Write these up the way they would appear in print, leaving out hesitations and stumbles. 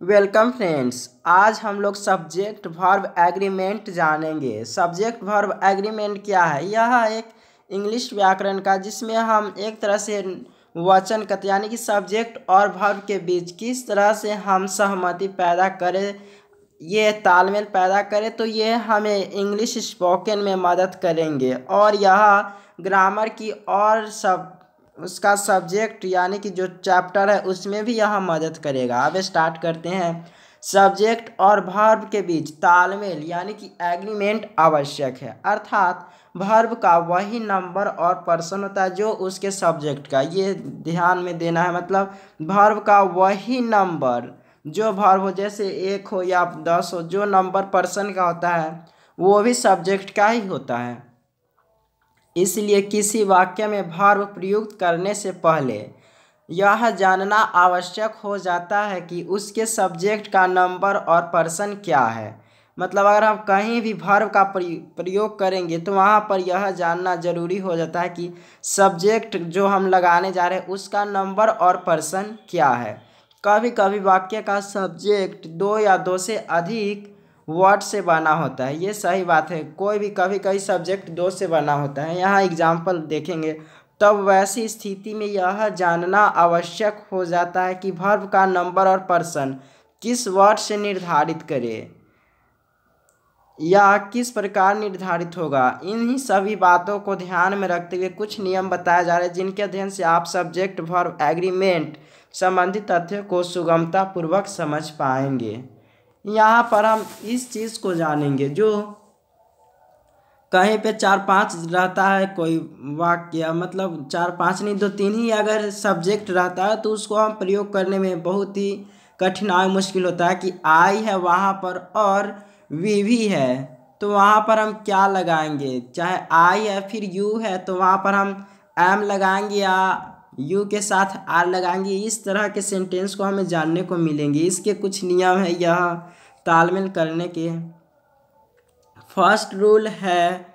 Welcome friends. आज हम लोग सब्जेक्ट वर्ब एग्रीमेंट जानेंगे। सब्जेक्ट वर्ब एग्रीमेंट क्या है? यह एक इंग्लिश व्याकरण का जिसमें हम एक तरह से वचन कथन यानी कि सब्जेक्ट और वर्ब के बीच किस तरह से हम सहमति पैदा करें, ये तालमेल पैदा करें, तो ये हमें इंग्लिश स्पोकन में मदद करेंगे। और यह ग्रामर की और सब उसका सब्जेक्ट यानी कि जो चैप्टर है उसमें भी यह मदद करेगा। अब स्टार्ट करते हैं। सब्जेक्ट और वर्ब के बीच तालमेल यानी कि एग्रीमेंट आवश्यक है, अर्थात वर्ब का वही नंबर और पर्सन होता है जो उसके सब्जेक्ट का, ये ध्यान में देना है। मतलब वर्ब का वही नंबर जो वर्ब हो, जैसे 1 हो या 10 हो, जो नंबर पर्सन का होता है वो भी सब्जेक्ट का ही होता है। इसलिए किसी वाक्य में वर्ब प्रयुक्त करने से पहले यह जानना आवश्यक हो जाता है कि उसके सब्जेक्ट का नंबर और पर्सन क्या है। मतलब अगर हम कहीं भी वर्ब का प्रयोग करेंगे तो वहाँ पर यह जानना जरूरी हो जाता है कि सब्जेक्ट जो हम लगाने जा रहे हैं उसका नंबर और पर्सन क्या है। कभी कभी वाक्य का सब्जेक्ट 2 या 2 से अधिक वर्ड से बना होता है, ये सही बात है। कोई भी कभी कभी सब्जेक्ट 2 से बना होता है, यहाँ एग्जाम्पल देखेंगे। तब वैसी स्थिति में यह जानना आवश्यक हो जाता है कि वर्ब का नंबर और पर्सन किस वर्ड से निर्धारित करें या किस प्रकार निर्धारित होगा। इन्हीं सभी बातों को ध्यान में रखते हुए कुछ नियम बताए जा रहे हैं जिनके अध्ययन से आप सब्जेक्ट वर्ब एग्रीमेंट संबंधित तथ्यों को सुगमता पूर्वक समझ पाएंगे। यहाँ पर हम इस चीज़ को जानेंगे, जो कहीं पे 4-5 रहता है कोई वाक्य, मतलब 4-5 नहीं 2-3 ही अगर सब्जेक्ट रहता है तो उसको हम प्रयोग करने में बहुत ही कठिनाई मुश्किल होता है कि आई है वहाँ पर और वी भी है, तो वहाँ पर हम क्या लगाएंगे। चाहे आई है फिर यू है तो वहाँ पर हम एम लगाएंगे या यू के साथ आर लगाएंगे। इस तरह के सेंटेंस को हमें जानने को मिलेंगे। इसके कुछ नियम है यह तालमेल करने के। फर्स्ट रूल है,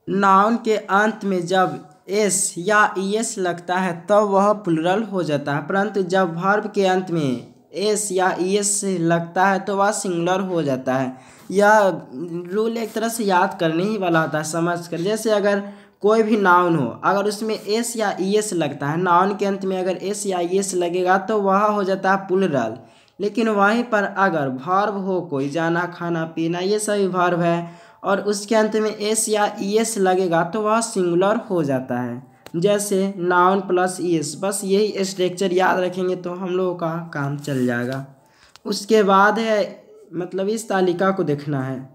नाउन के अंत में जब एस या ईएस लगता है तब तो वह प्लुरल हो जाता है, परंतु जब वर्ब के अंत में एस या ईएस लगता है तो वह सिंगुलर हो जाता है। यह रूल एक तरह से याद करने ही वाला होता है समझ कर। जैसे अगर कोई भी नाउन हो, अगर उसमें एस या ईएस लगता है, नाउन के अंत में अगर एस या ईएस लगेगा तो वह हो जाता है प्लुरल। लेकिन वहीं पर अगर वर्ब हो कोई, जाना खाना पीना, ये सभी वर्ब है, और उसके अंत में एस या ईएस लगेगा तो वह सिंगुलर हो जाता है। जैसे नाउन प्लस ईएस, बस यही स्ट्रक्चर याद रखेंगे तो हम लोगों का काम चल जाएगा। उसके बाद है, मतलब इस तालिका को देखना है।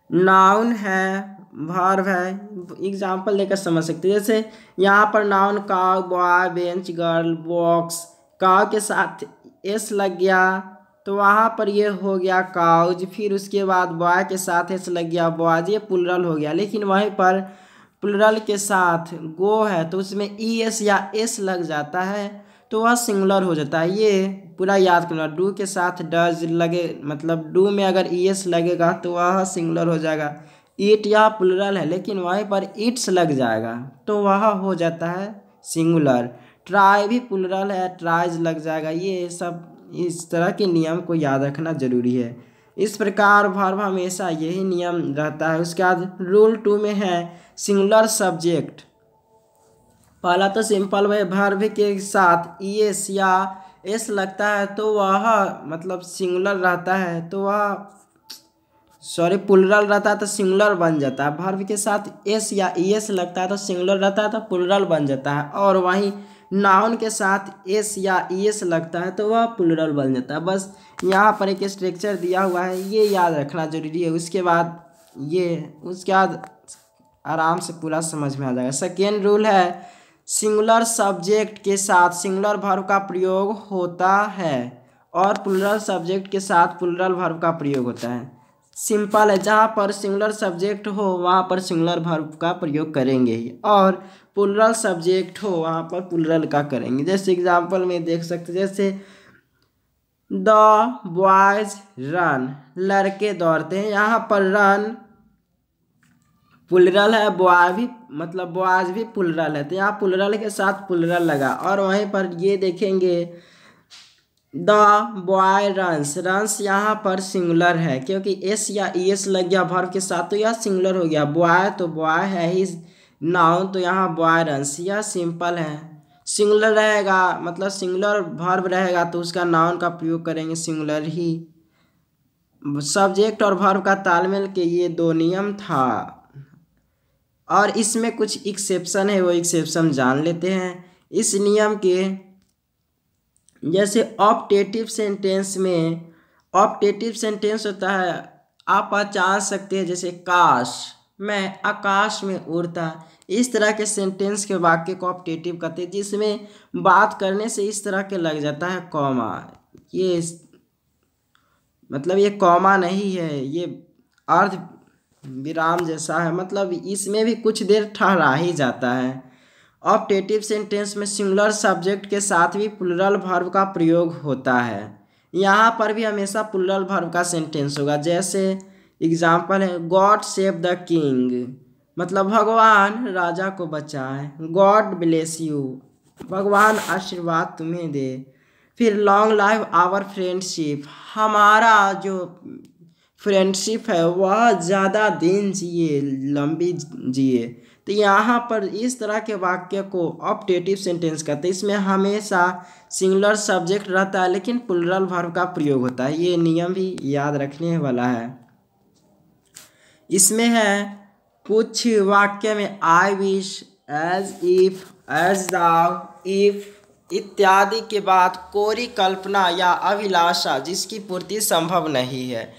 नाउन है, वर्ब है, एग्जाम्पल लेकर समझ सकते हैं। जैसे यहाँ पर noun cow, boy, bench, girl, box, cow के साथ एस लग गया तो वहाँ पर ये हो गया काउज। फिर उसके बाद बॉय के साथ एस लग गया बॉयज, ये प्लुरल हो गया। लेकिन वहीं पर प्लुरल के साथ गो है तो उसमें ई एस या एस लग जाता है तो वह सिंगुलर हो जाता है। ये पूरा याद करना। डू के साथ डज लगे, मतलब डू में अगर ई एस लगेगा तो वह सिंगुलर हो जाएगा। ईट या प्लुरल है लेकिन वहीं पर ईट्स लग जाएगा तो वह हो जाता है सिंगुलर। ट्राई भी प्लुरल है, ट्राइज लग जाएगा। ये सब इस तरह के नियम को याद रखना जरूरी है। इस प्रकार वर्ब हमेशा यही नियम रहता है। उसके बाद रूल 2 में है सिंगुलर सब्जेक्ट। पहला तो सिंपल है, वर्ब के साथ ईएस या एस लगता है तो वह मतलब सिंगुलर रहता है तो वह प्लुरल रहता है तो सिंगुलर बन जाता है। वर्ब के साथ एस या ईएस लगता है तो सिंगुलर रहता है तो प्लुरल बन जाता है। और वहीं नाउन के साथ एस या ईएस लगता है तो वह प्लुरल बन जाता है। बस यहाँ पर एक स्ट्रक्चर दिया हुआ है, ये याद रखना जरूरी है। उसके बाद आराम से पूरा समझ में आ जाएगा। सेकेंड रूल है, सिंगुलर सब्जेक्ट के साथ सिंगुलर वर्ब का प्रयोग होता है और प्लुरल सब्जेक्ट के साथ प्लुरल वर्ब का प्रयोग होता है। सिंपल है, जहाँ पर सिंगुलर सब्जेक्ट हो वहाँ पर सिंगुलर वर्ब का प्रयोग करेंगे ही, और प्लुरल सब्जेक्ट हो वहाँ पर प्लुरल का करेंगे। जैसे एग्जांपल में देख सकते, जैसे द बॉयज रन, लड़के दौड़ते हैं। यहाँ पर रन प्लुरल है, बॉय भी मतलब बॉयज भी प्लुरल है तो यहाँ प्लुरल के साथ प्लुरल लगा। और वहीं पर ये देखेंगे द बॉय रन्स, रन्स यहाँ पर सिंगुलर है क्योंकि एस या ईएस लग गया वर्ब के साथ तो यह सिंगुलर हो गया। बॉय तो बॉय है ही नाउन, तो यहाँ बॉय रन्स, यह सिंपल है। सिंगुलर रहेगा मतलब सिंगुलर वर्ब रहेगा तो उसका नाउन का प्रयोग करेंगे सिंगुलर ही। सब्जेक्ट और वर्ब का तालमेल के ये दो नियम था और इसमें कुछ एक्सेप्शन है, वो एक्सेप्शन जान लेते हैं इस नियम के। जैसे ऑप्टेटिव सेंटेंस में, ऑप्टेटिव सेंटेंस होता है, आप पहचान सकते हैं जैसे काश, मैं आकाश में उड़ता, इस तरह के सेंटेंस के वाक्य को ऑप्टेटिव कहते हैं जिसमें बात करने से इस तरह के लग जाता है कॉमा। ये मतलब ये कॉमा नहीं है, ये अर्ध विराम जैसा है, मतलब इसमें भी कुछ देर ठहरा ही जाता है। ऑप्टेटिव सेंटेंस में सिंगुलर सब्जेक्ट के साथ भी प्लूरल वर्ब का प्रयोग होता है। यहाँ पर भी हमेशा प्लूरल वर्ब का सेंटेंस होगा। जैसे एग्जाम्पल है गॉड सेव द किंग, मतलब भगवान राजा को बचाए। गॉड ब्लेस यू, भगवान आशीर्वाद तुम्हें दे। फिर लॉन्ग लाइव आवर फ्रेंडशिप, हमारा जो फ्रेंडशिप है वह ज़्यादा दिन जिए, लंबी जिए। तो यहाँ पर इस तरह के वाक्य को ऑप्टेटिव सेंटेंस कहते हैं। इसमें हमेशा सिंगुलर सब्जेक्ट रहता है लेकिन प्लूरल वर्ब का प्रयोग होता है। ये नियम भी याद रखने वाला है। इसमें है कुछ वाक्य में I wish, as if, as though, if इत्यादि के बाद कोरी कल्पना या अभिलाषा जिसकी पूर्ति संभव नहीं है।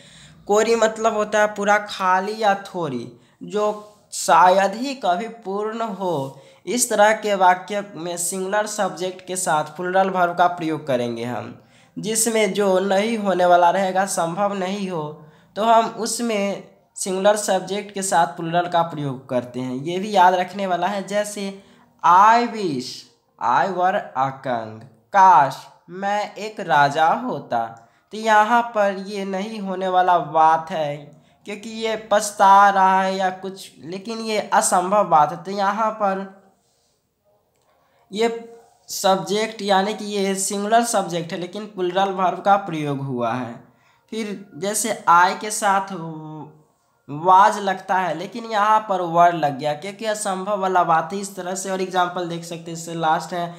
कोरी मतलब होता है पूरा खाली या थोड़ी, जो शायद ही कभी पूर्ण हो। इस तरह के वाक्य में सिंगुलर सब्जेक्ट के साथ प्लूरल वर्ब का प्रयोग करेंगे हम, जिसमें जो नहीं होने वाला रहेगा, संभव नहीं हो, तो हम उसमें सिंगुलर सब्जेक्ट के साथ प्लूरल का प्रयोग करते हैं। ये भी याद रखने वाला है। जैसे I wish I were a king, काश मैं एक राजा होता। तो यहाँ पर ये नहीं होने वाला बात है क्योंकि ये पछता रहा है या कुछ, लेकिन ये असंभव बात है। तो यहाँ पर ये सब्जेक्ट यानी कि ये सिंगुलर सब्जेक्ट है लेकिन प्लूरल वर्ब का प्रयोग हुआ है। फिर जैसे आई के साथ वाज लगता है लेकिन यहाँ पर वर लग गया क्योंकि असंभव वाला बात है। इस तरह से और एग्जांपल देख सकते हैं। इससे लास्ट है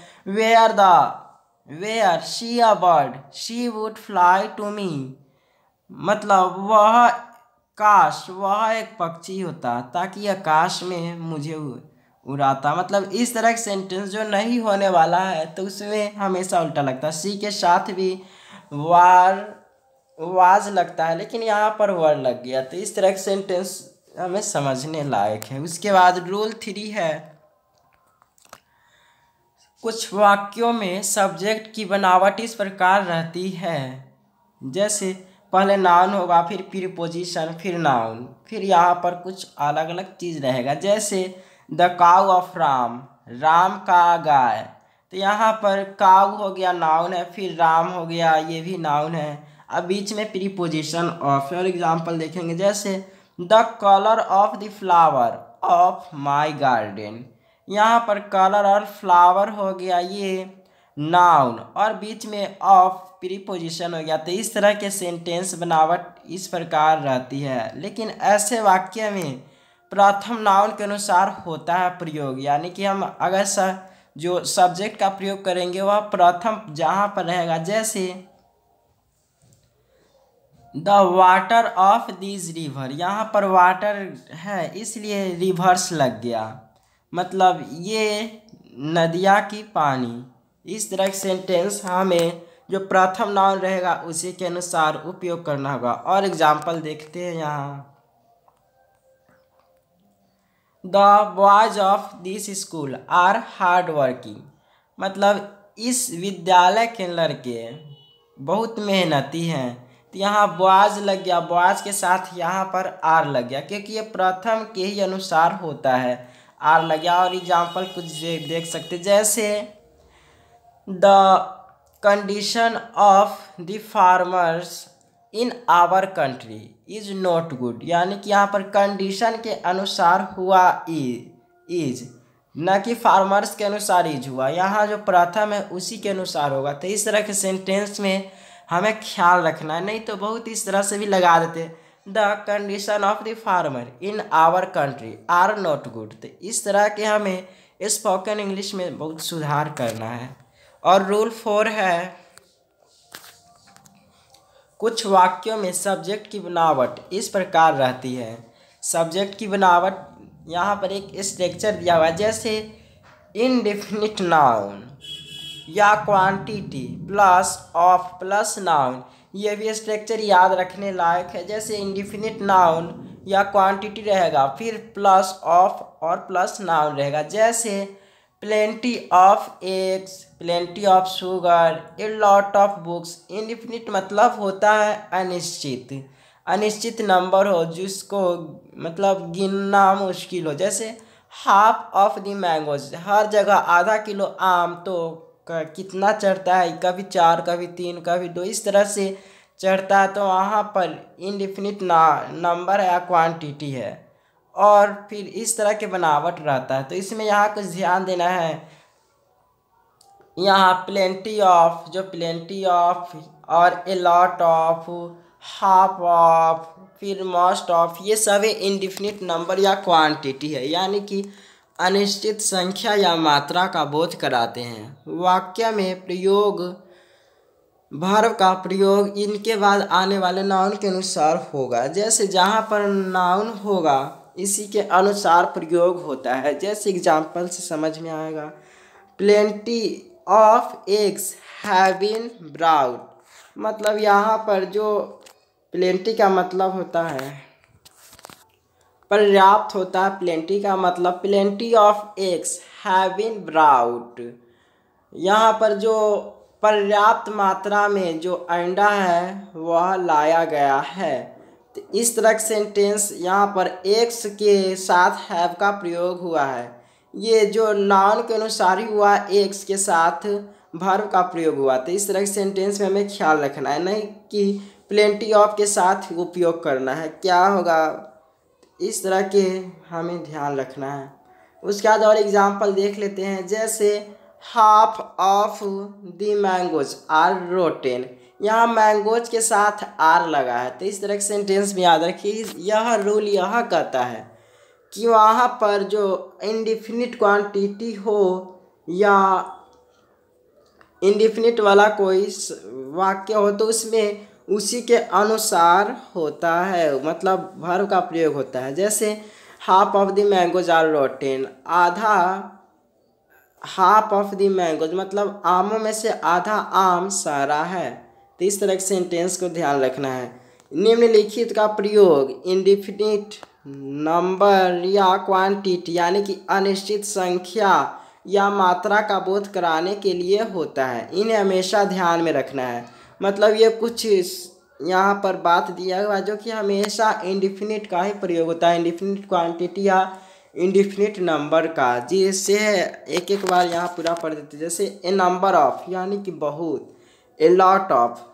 were she a bird, she would fly to me, मतलब वह काश वह एक पक्षी होता ताकि आकाश में मुझे उड़ाता। मतलब इस तरह के सेंटेंस जो नहीं होने वाला है तो उसमें हमेशा उल्टा लगता है। सी के साथ भी वाज लगता है लेकिन यहाँ पर वर लग गया। तो इस तरह के सेंटेंस हमें समझने लायक है। उसके बाद रूल 3 है, कुछ वाक्यों में सब्जेक्ट की बनावट इस प्रकार रहती है। जैसे पहले नाउन होगा, फिर प्रीपोजिशन, फिर नाउन, फिर यहाँ पर कुछ अलग अलग चीज़ रहेगा। जैसे the cow of Ram, Ram का गाय, तो यहाँ पर काउ हो गया नाउन है, फिर राम हो गया ये भी नाउन है। अब बीच में प्रीपोजिशन ऑफ है। और एग्जाम्पल देखेंगे जैसे the colour of the flower of my garden, यहाँ पर कलर और फ्लावर हो गया ये नाउन और बीच में ऑफ प्रीपोजिशन हो गया। तो इस तरह के सेंटेंस बनावट इस प्रकार रहती है। लेकिन ऐसे वाक्य में प्रथम नाउन के अनुसार होता है प्रयोग, यानी कि हम अगर जो सब्जेक्ट का प्रयोग करेंगे वह प्रथम जहाँ पर रहेगा। जैसे the water of this river, यहाँ पर वाटर है इसलिए रिवर्स लग गया, मतलब ये नदिया की पानी। इस तरह के सेंटेंस हमें जो प्रथम नाउन रहेगा उसी के अनुसार उपयोग करना होगा। और एग्जाम्पल देखते हैं यहाँ, the boys of this school are hard working, मतलब इस विद्यालय के लड़के बहुत मेहनती हैं। तो यहाँ बॉयज लग गया, बॉयज के साथ यहाँ पर आर लग गया क्योंकि ये प्रथम के ही अनुसार होता है, आर लग गया। और एग्जाम्पल कुछ देख सकते जैसे the condition of the farmers in our country is not good, यानी कि यहाँ पर कंडीशन के अनुसार हुआ इज, न कि फार्मर्स के अनुसार यूज हुआ। यहाँ जो प्रथम है उसी के अनुसार होगा। तो इस तरह के सेंटेंस में हमें ख्याल रखना है, नहीं तो बहुत इस तरह से भी लगा देते, the condition of the farmer in our country are not good. तो इस तरह के हमें स्पोकन इंग्लिश में बहुत सुधार करना है। और रूल 4 है, कुछ वाक्यों में सब्जेक्ट की बनावट इस प्रकार रहती है। सब्जेक्ट की बनावट यहाँ पर एक स्ट्रक्चर दिया हुआ है, जैसे इनडेफिनिट नाउन या quantity plus of plus noun. ये भी स्ट्रक्चर याद रखने लायक है। जैसे इंडेफिनिट नाउन या क्वांटिटी रहेगा, फिर प्लस ऑफ और प्लस नाउन रहेगा। जैसे plenty of eggs, plenty of sugar, a lot of books. Indefinite मतलब होता है अनिश्चित, अनिश्चित नंबर हो जिसको मतलब गिनना मुश्किल हो। जैसे हाफ ऑफ द मैंगोज, हर जगह आधा किलो आम तो कितना चढ़ता है, कभी 4, कभी 3, कभी 2, इस तरह से चढ़ता है। तो वहाँ पर इनडिफिनिट नंबर है या क्वांटिटी है, और फिर इस तरह के बनावट रहता है। तो इसमें यहाँ कुछ ध्यान देना है। यहाँ प्लेंटी ऑफ, जो प्लेंटी ऑफ और a lot of, half of, फिर मोस्ट ऑफ, ये सभी इनडिफिनिट नंबर या क्वांटिटी है, यानी कि अनिश्चित संख्या या मात्रा का बोध कराते हैं। वाक्य में प्रयोग, वर्ब का प्रयोग इनके बाद आने वाले नाउन के अनुसार होगा। जैसे जहाँ पर नाउन होगा इसी के अनुसार प्रयोग होता है। जैसे एग्जाम्पल से समझ में आएगा, plenty of eggs have been brewed. मतलब यहाँ पर जो प्लेंटी का मतलब होता है पर्याप्त होता है, प्लेंटी का मतलब plenty of eggs have been brewed. यहाँ पर जो पर्याप्त मात्रा में जो अंडा है वह लाया गया है। तो इस तरह के सेंटेंस यहाँ पर एग्स के साथ हैव का प्रयोग हुआ है। ये जो नाउन के अनुसार ही हुआ, एग्स के साथ वर्ब का प्रयोग हुआ। तो इस तरह के सेंटेंस में हमें ख्याल रखना है, नहीं कि प्लेंटी ऑफ के साथ उपयोग करना है। क्या होगा, इस तरह के हमें ध्यान रखना है। उसके बाद और एग्जाम्पल देख लेते हैं। जैसे half of the mangoes are rotten, यहाँ मैंगोज के साथ आर लगा है। तो इस तरह के सेंटेंस में याद रखिए, यह रूल यह कहता है कि वहाँ पर जो इनडिफिनिट क्वांटिटी हो या इनडिफिनिट वाला कोई वाक्य हो तो उसमें उसी के अनुसार होता है, मतलब वर्ब का प्रयोग होता है। जैसे half of the mangoes are rotten, आधा, हाफ ऑफ द मैंगोज मतलब आमों में से आधा आम सारा है। तो इस तरह के सेंटेंस को ध्यान रखना है। निम्नलिखित का प्रयोग इनडिफिनिट नंबर या क्वांटिटी यानी कि अनिश्चित संख्या या मात्रा का बोध कराने के लिए होता है। इन्हें हमेशा ध्यान में रखना है। मतलब ये कुछ यहाँ पर बात दिया हुआ जो कि हमेशा इनडिफिनिट का ही प्रयोग होता है, इनडिफिनिट क्वांटिटी या इनडिफिनिट नंबर का। जिससे एक एक बार यहाँ पूरा पढ़ देते। जैसे ए नंबर ऑफ यानी कि बहुत, ए लॉट ऑफ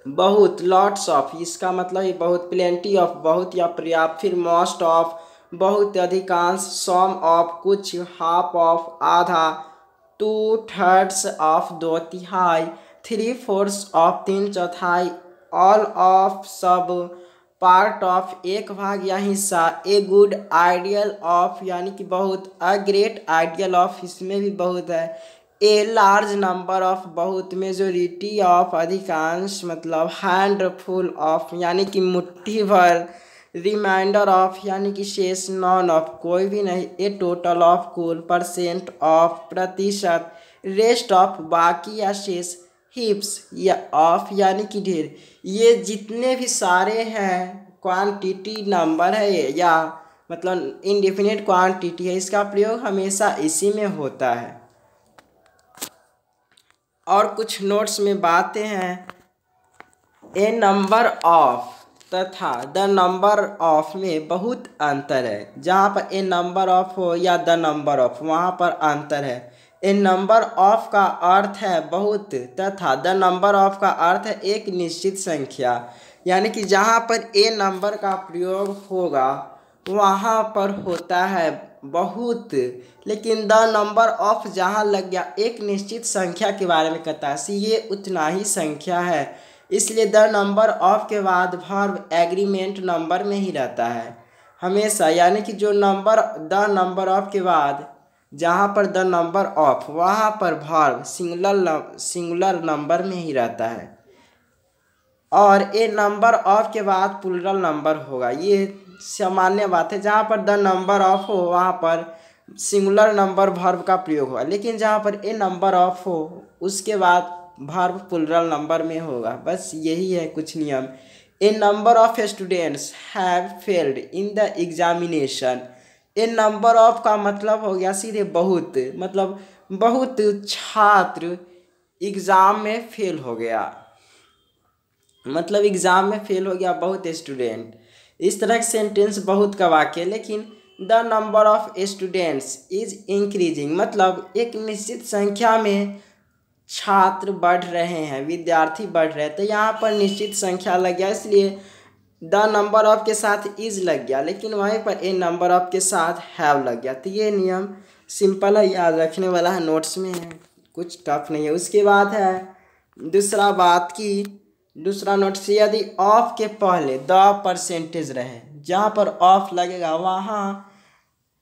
बहुत, लॉट्स ऑफ इसका मतलब ये बहुत, प्लेंटी ऑफ बहुत या पर्याप्त, फिर मोस्ट ऑफ बहुत अधिकांश, सम ऑफ कुछ, हाफ ऑफ आधा, 2/3 ऑफ 2/3, 3/4 ऑफ 3/4, ऑल ऑफ सब, पार्ट ऑफ एक भाग या हिस्सा, ए गुड आइडियल ऑफ यानी कि बहुत, अ ग्रेट आइडियल ऑफ इसमें भी बहुत है, ए लार्ज नंबर ऑफ बहुत, मेजोरिटी ऑफ अधिकांश मतलब, हैंडफुल ऑफ यानी कि मुट्ठी भर, रिमाइंडर ऑफ यानी कि शेष, नॉन ऑफ कोई भी नहीं, ए टोटल ऑफ कुल, परसेंट ऑफ प्रतिशत, रेस्ट ऑफ बाकी या शेष, हिप्स या ऑफ यानी कि ढेर। ये जितने भी सारे हैं क्वांटिटी नंबर है या मतलब इनडिफिनिट क्वांटिटी है, इसका प्रयोग हमेशा इसी में होता है। और कुछ नोट्स में बातें हैं। ए नंबर ऑफ तथा द नंबर ऑफ में बहुत अंतर है। जहाँ पर ए नंबर ऑफ हो या द नंबर ऑफ वहाँ पर अंतर है। ए नंबर ऑफ का अर्थ है बहुत तथा द नंबर ऑफ का अर्थ है एक निश्चित संख्या। यानी कि जहाँ पर ए नंबर का प्रयोग होगा वहाँ पर होता है बहुत, लेकिन द नंबर ऑफ जहाँ लग गया एक निश्चित संख्या के बारे में कहता है, ये उतना ही संख्या है, इसलिए द नंबर ऑफ के बाद वर्ब एग्रीमेंट नंबर में ही रहता है हमेशा। यानी कि जो नंबर द नंबर ऑफ के बाद जहाँ पर द नंबर ऑफ वहाँ पर वर्ब सिंगुलर नंबर में ही रहता है, और ए नंबर ऑफ के बाद प्लूरल नंबर होगा। ये सामान्य बात है, जहाँ पर द नंबर ऑफ हो वहाँ पर सिंगुलर नंबर वर्ब का प्रयोग होगा, लेकिन जहाँ पर ए नंबर ऑफ हो उसके बाद वर्ब प्लूरल नंबर में होगा। बस यही है कुछ नियम। A number of students have failed in the examination. A number of का मतलब हो गया सीधे बहुत, मतलब बहुत छात्र एग्ज़ाम में फेल हो गया, मतलब एग्ज़ाम में फेल हो गया बहुत स्टूडेंट। इस तरह के सेंटेंस बहुत का वाक्य, लेकिन the number of students is increasing, मतलब एक निश्चित संख्या में छात्र बढ़ रहे हैं, विद्यार्थी बढ़ रहे हैं। तो यहाँ पर निश्चित संख्या लग गया, इसलिए द नंबर ऑफ के साथ इज लग गया, लेकिन वहीं पर ए नंबर ऑफ के साथ हैव लग गया। तो ये नियम सिंपल है, याद रखने वाला है, नोट्स में है, कुछ टफ नहीं है। उसके बाद है दूसरा बात की दूसरा नोट्स, यदि ऑफ के पहले द परसेंटेज रहे, जहाँ पर ऑफ लगेगा वहाँ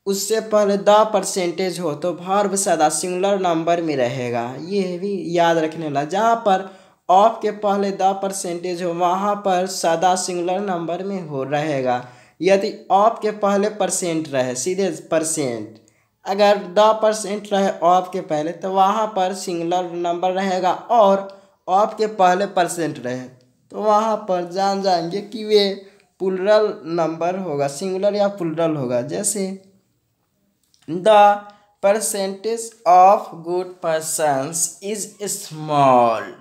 उससे पहले द परसेंटेज हो तो वर्ब सदा सिंगुलर नंबर में रहेगा। ये भी याद रखने वाला, जहाँ पर ऑफ के पहले द परसेंटेज हो वहाँ पर सदा सिंगुलर नंबर में हो रहेगा। यदि ऑफ के पहले परसेंट रहे, सीधे परसेंट, अगर द परसेंट रहे ऑफ के पहले तो वहाँ पर सिंगुलर नंबर रहेगा, और ऑफ के पहले परसेंट रहे तो वहाँ पर जान जाएंगे कि वे प्लूरल नंबर होगा, सिंगुलर या प्लूरल होगा। जैसे the percentage of good persons is small,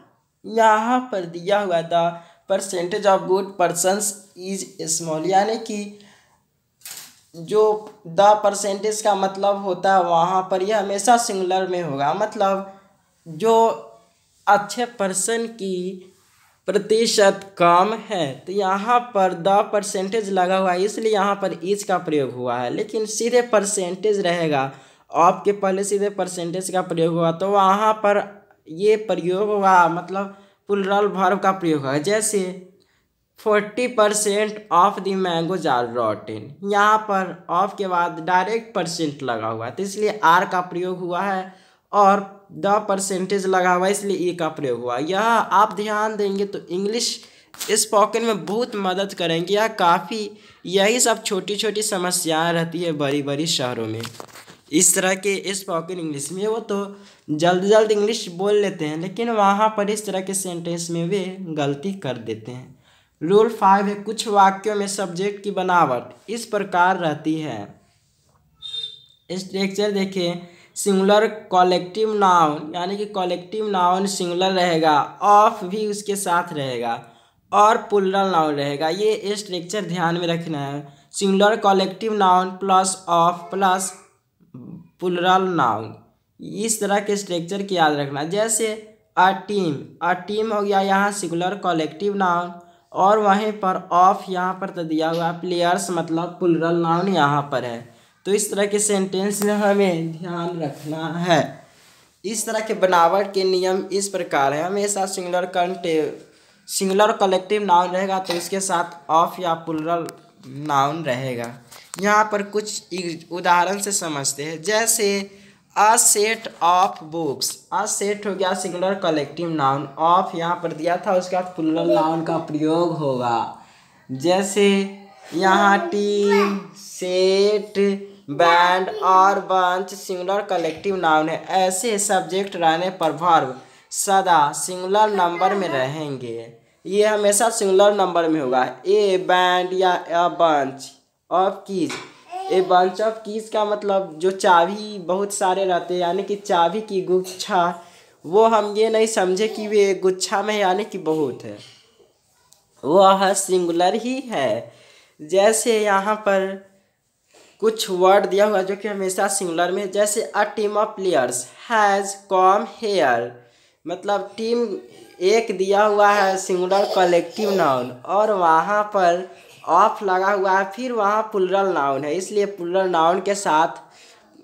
यहाँ पर दिया हुआ the percentage of good persons is small, यानी कि जो द परसेंटेज का मतलब होता है वहाँ पर यह हमेशा सिंगुलर में होगा, मतलब जो अच्छे पर्सन की प्रतिशत कम है, तो यहाँ पर द परसेंटेज लगा हुआ है, इसलिए यहाँ पर इज का प्रयोग हुआ है। लेकिन सीधे परसेंटेज रहेगा, ऑफ के पहले सीधे परसेंटेज का प्रयोग हुआ तो वहाँ पर ये प्रयोग हुआ, मतलब प्लूरल वर्ब का प्रयोग है। जैसे 40% of the mangoes are rotten, यहाँ पर ऑफ के बाद डायरेक्ट परसेंट लगा हुआ है तो इसलिए आर का प्रयोग हुआ है, और द परसेंटेज लगा हुआ है इसलिए ए का प्रयोग हुआ। यह आप ध्यान देंगे तो इंग्लिश स्पोकन में बहुत मदद करेंगे। यह काफ़ी यही सब छोटी छोटी समस्याएं रहती है बड़ी बड़ी शहरों में, इस तरह के स्पोकन इंग्लिश में वो तो जल्द इंग्लिश बोल लेते हैं, लेकिन वहाँ पर इस तरह के सेंटेंस में वे गलती कर देते हैं। रूल 5 है, कुछ वाक्यों में सब्जेक्ट की बनावट इस प्रकार रहती है। स्ट्रक्चर देखिए, सिंगुलर कॉलेक्टिव नाउन, यानी कि कॉलेक्टिव नाउन सिंगुलर रहेगा, ऑफ भी उसके साथ रहेगा, और प्लूरल नाउन रहेगा। ये स्ट्रक्चर ध्यान में रखना है, singular collective noun plus of plus plural noun, इस तरह के स्ट्रक्चर की याद रखना। जैसे अ टीम हो गया यहाँ सिंगुलर कॉलेक्टिव नाउन, और वहीं पर ऑफ यहाँ पर तो दिया हुआ, प्लेयर्स मतलब प्लूरल नाउन यहाँ पर है। तो इस तरह के सेंटेंस में हमें ध्यान रखना है। इस तरह के बनावट के नियम इस प्रकार है, हमेशा सिंगुलर कलेक्टिव नाउन रहेगा तो इसके साथ ऑफ या प्लूरल नाउन रहेगा। यहाँ पर कुछ उदाहरण से समझते हैं। जैसे a set of books, a set हो गया सिंगुलर कलेक्टिव नाउन, ऑफ यहाँ पर दिया था उसका प्लूरल नाउन का प्रयोग होगा। जैसे यहाँ टीम, सेट, बैंड और बंच सिंगुलर कलेक्टिव नाउन है। ऐसे सब्जेक्ट रहने पर वर्ब सदा सिंगुलर नंबर में रहेंगे, ये हमेशा सिंगुलर नंबर में होगा। ए बैंड या अ bunch of keys, a bunch of keys का मतलब जो चाबी बहुत सारे रहते हैं, यानी कि चाबी की गुच्छा, वो हम ये नहीं समझे कि वे गुच्छा में यानी कि बहुत है, वह सिंगुलर ही है। जैसे यहाँ पर कुछ वर्ड दिया हुआ जो कि हमेशा सिंगुलर में, जैसे a team of players has come here, मतलब टीम एक दिया हुआ है सिंगुलर कलेक्टिव नाउन, और वहाँ पर ऑफ लगा हुआ है, फिर वहाँ प्लूरल नाउन है, इसलिए प्लूरल नाउन के साथ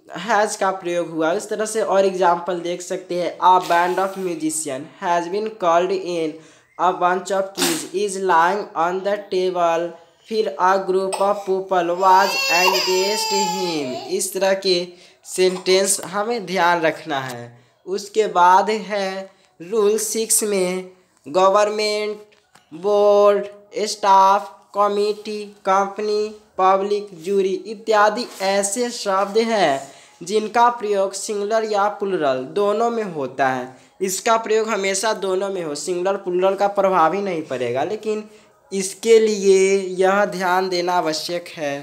हैज़ का प्रयोग हुआ। इस तरह से और एग्जाम्पल देख सकते हैं। A band of musician has been called in, a bunch of keys is lying on the table, फिर a group of people was engaged him. इस तरह के सेंटेंस हमें ध्यान रखना है। उसके बाद है रूल 6 में government, board, staff, committee, company, public, jury इत्यादि ऐसे शब्द हैं जिनका प्रयोग सिंगुलर या प्लुरल दोनों में होता है। इसका प्रयोग हमेशा दोनों में हो, सिंगुलर प्लुरल का प्रभाव ही नहीं पड़ेगा, लेकिन इसके लिए यह ध्यान देना आवश्यक है।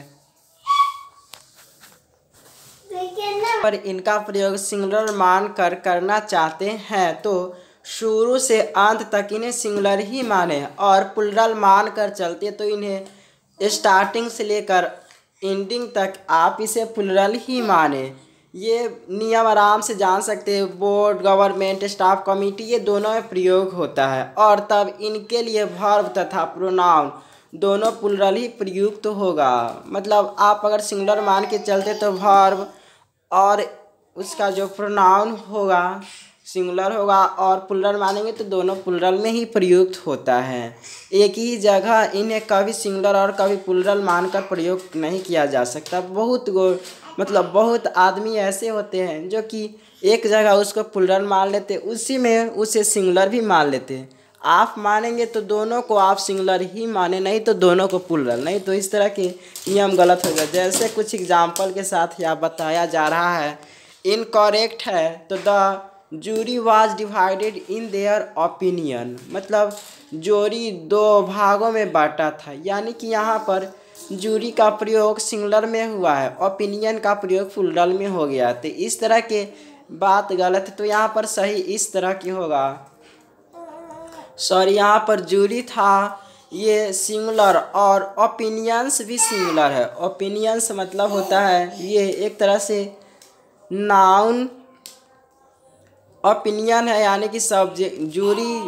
पर इनका प्रयोग सिंगुलर मानकर करना चाहते हैं तो शुरू से अंत तक इन्हें सिंगुलर ही माने, और प्लुरल मानकर चलते तो इन्हें स्टार्टिंग से लेकर एंडिंग तक आप इसे प्लुरल ही माने। ये नियम आराम से जान सकते हैं। बोर्ड, गवर्नमेंट, स्टाफ, कमिटी ये दोनों में प्रयोग होता है, और तब इनके लिए वर्ब तथा प्रोनाउन दोनों प्लुरल ही प्रयुक्त होगा। मतलब आप अगर सिंगुलर मान के चलते तो वर्ब और उसका जो प्रोनाउन होगा सिंगुलर होगा, और प्लुरल मानेंगे तो दोनों प्लुरल में ही प्रयुक्त होता है। एक ही जगह इन्हें कभी सिंगुलर और कभी प्लुरल मानकर प्रयोग नहीं किया जा सकता। बहुत आदमी ऐसे होते हैं जो कि एक जगह उसको प्लुरल मान लेते, उसी में उसे सिंगुलर भी मान लेते। आप मानेंगे तो दोनों को आप सिंगुलर ही माने, नहीं तो दोनों को प्लुरल, नहीं तो इस तरह के नियम गलत होगा। जैसे कुछ एग्जाम्पल के साथ यहाँ बताया जा रहा है। इनकरेक्ट है तो the jury was divided in their opinion, मतलब जोरी दो भागों में बांटा था, यानी कि यहाँ पर जूरी का प्रयोग सिंगुलर में हुआ है, ओपिनियन का प्रयोग प्लुरल में हो गया। तो इस तरह के बात गलत है, तो यहाँ पर सही इस तरह की होगा। सॉरी, यहाँ पर जूरी था ये सिंगुलर, और ओपिनियंस भी सिंगुलर है। ओपिनियंस मतलब होता है ये एक तरह से नाउन ओपिनियन है, यानी कि subject. Jury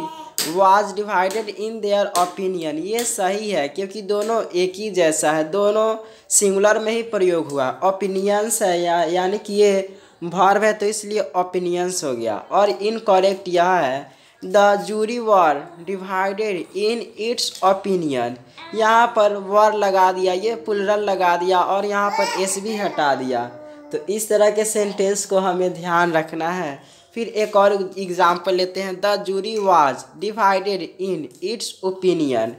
was divided in their opinion, ये सही है क्योंकि दोनों एक ही जैसा है, दोनों सिंगुलर में ही प्रयोग हुआ। ओपिनियंस है यानी कि ये वर्ब है, तो इसलिए ओपिनियंस हो गया। और इनकरेक्ट यह है the jury were divided in its opinion, यहाँ पर वर लगा दिया, ये प्लुरल लगा दिया, और यहाँ पर एस भी हटा दिया। तो इस तरह के सेंटेंस को हमें ध्यान रखना है। फिर एक और एग्जाम्पल लेते हैं। The jury was divided in its opinion,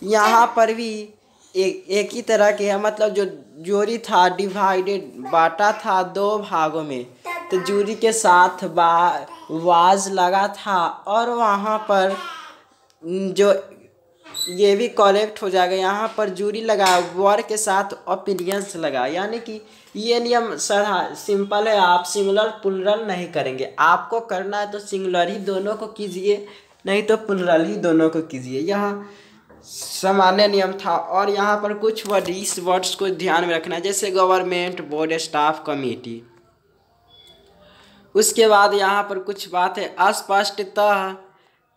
यहाँ पर भी एक ही तरह के है, मतलब जो जूरी था डिवाइडेड बांटा था दो भागों में, तो जूरी के साथ वाज लगा था, और वहाँ पर जो ये भी करेक्ट हो जाएगा। यहाँ पर जूरी लगा, वर के साथ ओपिनियंस लगा, यानी कि ये नियम सिंपल है। आप सिंगुलर प्लुरल नहीं करेंगे, आपको करना है तो सिंगुलर ही दोनों को कीजिए, नहीं तो प्लुरल ही दोनों को कीजिए। यहाँ सामान्य नियम था। और यहाँ पर कुछ इस वर्ड्स को ध्यान में रखना है, जैसे गवर्नमेंट, बोर्ड, स्टाफ, कमेटी। उसके बाद यहाँ पर कुछ बात है। अस्पष्टतः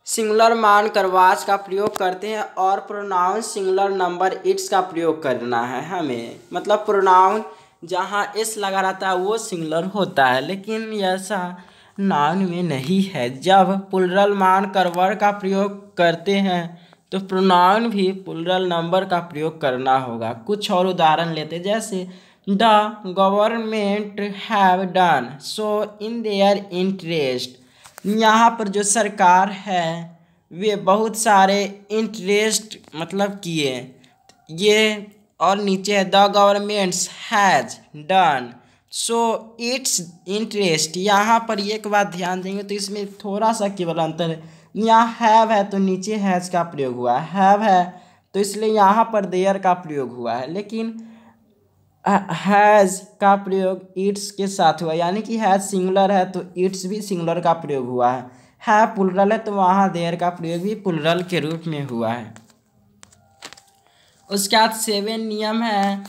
सिंगुलर मानकर वाज का प्रयोग करते हैं, और प्रोनाउन सिंगुलर नंबर इट्स का प्रयोग करना है हमें। मतलब प्रोनाउन जहाँ एस लगा रहता है वो सिंगुलर होता है, लेकिन ऐसा नाउन में नहीं है। जब प्लुरल मानकर वर का प्रयोग करते हैं तो प्रोनाउन भी प्लुरल नंबर का प्रयोग करना होगा। कुछ और उदाहरण लेते, जैसे the government have done so in their interest, यहाँ पर जो सरकार है वे बहुत सारे इंटरेस्ट मतलब किए ये। और नीचे है the governments has done so it's interest, यहाँ पर एक बात ध्यान देंगे तो इसमें थोड़ा सा केवल अंतर है। यहाँ हैव है तो नीचे हैज़ का प्रयोग हुआ है, हैव है तो इसलिए यहाँ पर देयर का प्रयोग हुआ है, लेकिन हैज़ का प्रयोग इट्स के साथ हुआ, यानी कि हैज़ सिंगुलर है तो इट्स भी सिंगुलर का प्रयोग हुआ है प्लुरल है तो वहाँ देयर का प्रयोग भी प्लुरल के रूप में हुआ है। उसके बाद 7 नियम है।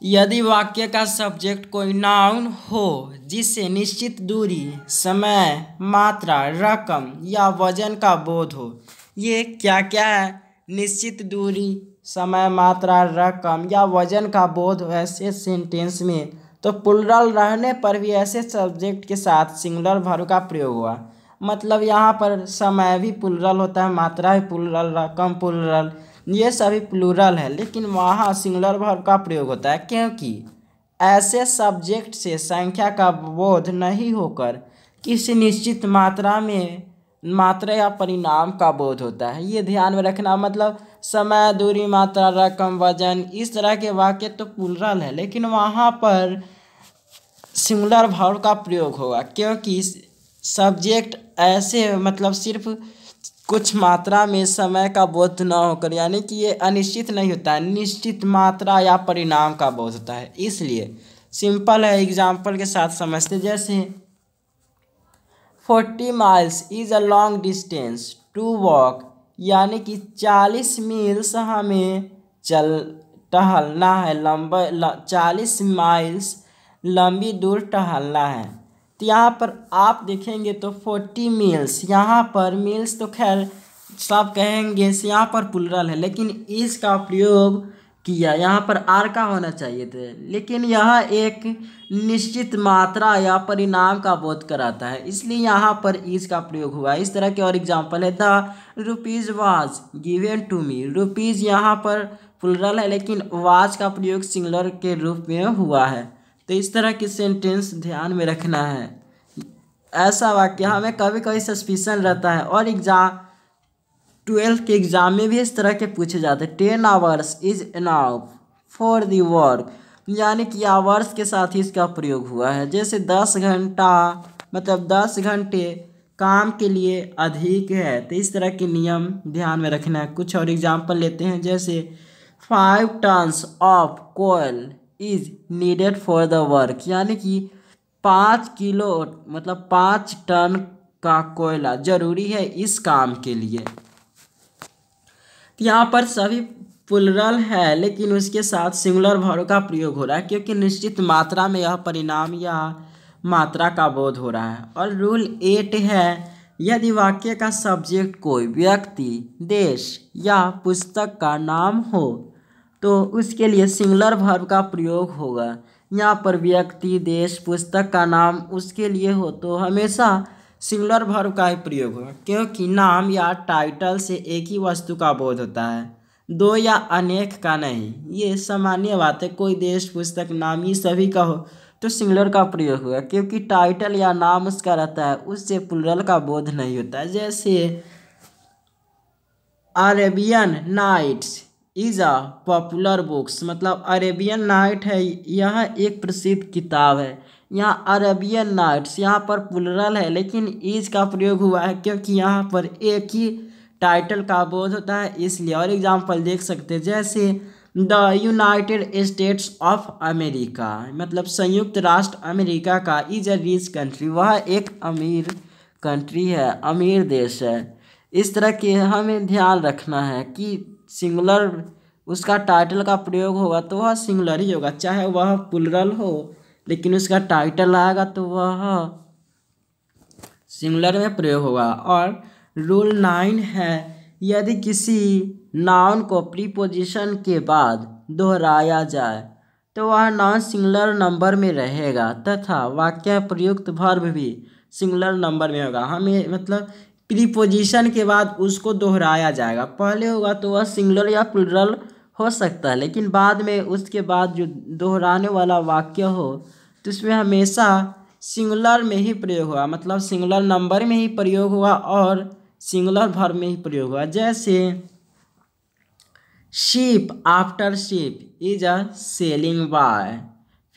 यदि वाक्य का सब्जेक्ट कोई नाउन हो जिससे निश्चित दूरी, समय, मात्रा, रकम या वजन का बोध हो। ये क्या क्या है? निश्चित दूरी, समय, मात्रा, रकम या वजन का बोध ऐसे सेंटेंस में तो प्लूरल रहने पर भी ऐसे सब्जेक्ट के साथ सिंगुलर वर्ब का प्रयोग हुआ। मतलब यहाँ पर समय भी प्लूरल होता है, मात्रा भी प्लूरल, रकम प्लूरल, ये सभी प्लूरल है, लेकिन वहाँ सिंगुलर वर्ब का प्रयोग होता है क्योंकि ऐसे सब्जेक्ट से संख्या का बोध नहीं होकर किसी निश्चित मात्रा या परिणाम का बोध होता है। ये ध्यान में रखना। मतलब समय, दूरी, मात्रा, रकम, वजन, इस तरह के वाक्य तो प्लूरल है, लेकिन वहाँ पर सिंगुलर वर्ब का प्रयोग होगा क्योंकि सब्जेक्ट ऐसे मतलब सिर्फ कुछ मात्रा में समय का बोध न होकर, यानी कि ये अनिश्चित नहीं होता है, निश्चित मात्रा या परिणाम का बोध होता है। इसलिए सिंपल है, एग्जाम्पल के साथ समझते। जैसे 40 miles is a long distance to walk, यानी कि 40 मील्स हमें टहलना है, 40 माइल्स लंबी दूर टहलना है। तो यहाँ पर आप देखेंगे तो 40 मील्स, यहाँ पर मील्स तो खैर सब कहेंगे, यहाँ पर प्लूरल है, लेकिन इस का प्रयोग किया, यहाँ पर आर का होना चाहिए थे, लेकिन यह एक निश्चित मात्रा या परिणाम का बोध कराता है, इसलिए यहाँ पर इस का प्रयोग हुआ। इस तरह के और एग्जाम्पल है, the rupees was given to me. Rupees यहाँ पर प्लूरल है, लेकिन वाज का प्रयोग सिंगुलर के रूप में हुआ है। तो इस तरह की सेंटेंस ध्यान में रखना है। ऐसा वाक्य हमें कभी कभी सस्पिशन रहता है, और 12th के एग्ज़ाम में भी इस तरह के पूछे जाते हैं। 10 hours is enough for the work, यानी कि आवर्स के साथ ही इसका प्रयोग हुआ है। जैसे 10 घंटा मतलब 10 घंटे काम के लिए अधिक है। तो इस तरह के नियम ध्यान में रखना है। कुछ और एग्जाम्पल लेते हैं, जैसे 5 tons of coal is needed for the work, यानी कि 5 किलो मतलब 5 टन का कोयला जरूरी है इस काम के लिए। यहाँ पर सभी प्लूरल है, लेकिन उसके साथ सिंगुलर वर्ब का प्रयोग हो रहा है क्योंकि निश्चित मात्रा में यह परिणाम या मात्रा का बोध हो रहा है। और रूल 8 है, यदि वाक्य का सब्जेक्ट कोई व्यक्ति, देश या पुस्तक का नाम हो तो उसके लिए सिंगुलर वर्ब का प्रयोग होगा। यहाँ पर व्यक्ति, देश, पुस्तक का नाम उसके लिए हो तो हमेशा सिंगुलर वर्ब का ही प्रयोग होगा, क्योंकि नाम या टाइटल से एक ही वस्तु का बोध होता है, दो या अनेक का नहीं। ये सामान्य बात है। कोई देश, पुस्तक, नाम ये सभी का हो तो सिंगुलर का प्रयोग होगा, क्योंकि टाइटल या नाम उसका रहता है, उससे प्लूरल का बोध नहीं होता है। जैसे Arabian Nights is a popular books, मतलब अरेबियन नाइट है, यह एक प्रसिद्ध किताब है। यहाँ अरेबियन नाइट्स यहाँ पर प्लूरल है, लेकिन इज का प्रयोग हुआ है क्योंकि यहाँ पर एक ही टाइटल का बोध होता है, इसलिए। और एग्जांपल देख सकते हैं, जैसे the United states of America, मतलब संयुक्त राष्ट्र अमेरिका का, इज अ रिच कंट्री, वह एक अमीर कंट्री है, अमीर देश है। इस तरह के हमें ध्यान रखना है कि सिंगुलर उसका टाइटल का प्रयोग होगा तो वह सिंगुलर ही होगा, चाहे वह प्लूरल हो, लेकिन उसका टाइटल आएगा तो वह सिंगुलर में प्रयोग होगा। और रूल 9 है, यदि किसी नाउन को प्रीपोजिशन के बाद दोहराया जाए तो वह नाउन सिंगुलर नंबर में रहेगा तथा वाक्य प्रयुक्त वर्ब भी सिंगुलर नंबर में होगा। हमें मतलब प्रीपोजिशन के बाद उसको दोहराया जाएगा, पहले होगा तो वह सिंगुलर या प्लूरल हो सकता है, लेकिन बाद में उसके बाद जो दोहराने वाला वाक्य हो तो उसमें हमेशा सिंगुलर में ही प्रयोग होगा, मतलब सिंगुलर नंबर में ही प्रयोग हुआ और सिंगुलर वर्ब में ही प्रयोग हुआ। जैसे ship after ship is a sailing by,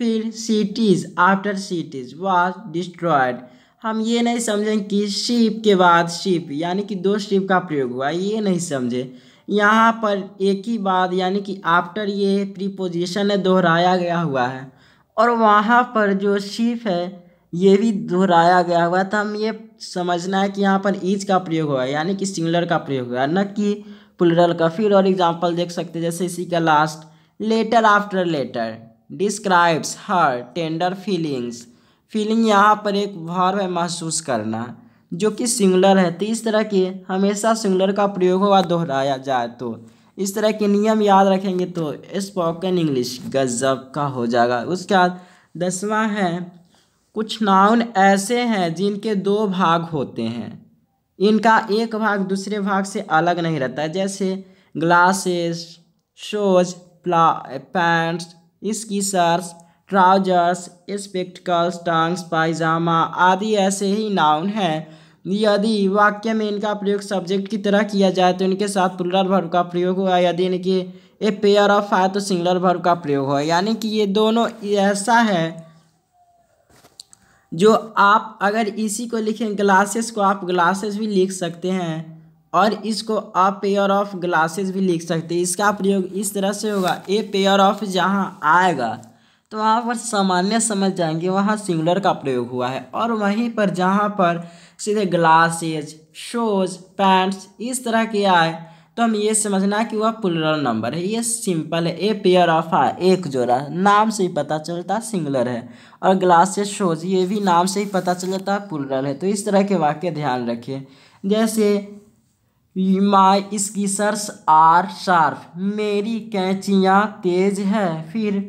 फिर cities after cities was destroyed. हम ये नहीं समझें कि शीप के बाद शीप यानी कि 2 शीप का प्रयोग हुआ, ये नहीं समझे। यहाँ पर एक ही बात यानी कि आफ्टर ये प्रीपोजिशन है, दोहराया गया हुआ है, और वहाँ पर जो शीप है ये भी दोहराया गया हुआ है। तो हम ये समझना है कि यहाँ पर इज का प्रयोग हुआ है, यानी कि सिंगुलर का प्रयोग हुआ है, न कि प्लूरल का। फिर और एग्जांपल देख सकते हैं, जैसे इसी का last, letter after letter describes her tender feelings. Feeling यहाँ पर एक वर्ब है, महसूस करना, जो कि सिंगुलर है। तो इस तरह के हमेशा सिंगुलर का प्रयोग होगा दोहराया जाए तो। इस तरह के नियम याद रखेंगे तो स्पोकन इंग्लिश गजब का हो जाएगा। उसके बाद 10वां है, कुछ नाउन ऐसे हैं जिनके 2 भाग होते हैं, इनका एक भाग दूसरे भाग से अलग नहीं रहता है, जैसे glasses, shoes, pants, scissors, trousers, spectacles, tongs, पायजामा आदि ऐसे ही नाउन हैं। यदि वाक्य में इनका प्रयोग सब्जेक्ट की तरह किया जाए तो इनके साथ प्लूरल वर्ब का प्रयोग हुआ, यदि इनकी ए पेयर ऑफ है तो सिंगुलर वर्ब का प्रयोग हुआ। यानी कि ये दोनों ऐसा है जो आप अगर इसी को लिखें, ग्लासेस को आप ग्लासेस भी लिख सकते हैं और इसको अ पेयर ऑफ ग्लासेस भी लिख सकते हैं। इसका प्रयोग इस तरह से होगा, ए पेयर ऑफ जहाँ आएगा तो वहाँ पर सामान्य समझ जाएंगे वहाँ सिंगुलर का प्रयोग हुआ है, और वहीं पर जहाँ पर सीधे ग्लासेज, शूज, पैंट्स इस तरह के आए तो हम ये समझना कि वह प्लूरल नंबर है। ये सिंपल है, ए पेयर ऑफ है, एक जोड़ा, नाम से ही पता चलता सिंगुलर है। और ग्लासेस, शोज ये भी नाम से ही पता चल जाता है प्लूरल है। तो इस तरह के वाक्य ध्यान रखिए, जैसे माई स्कीसर्स आर शार्प, मेरी कैंचियाँ तेज है। फिर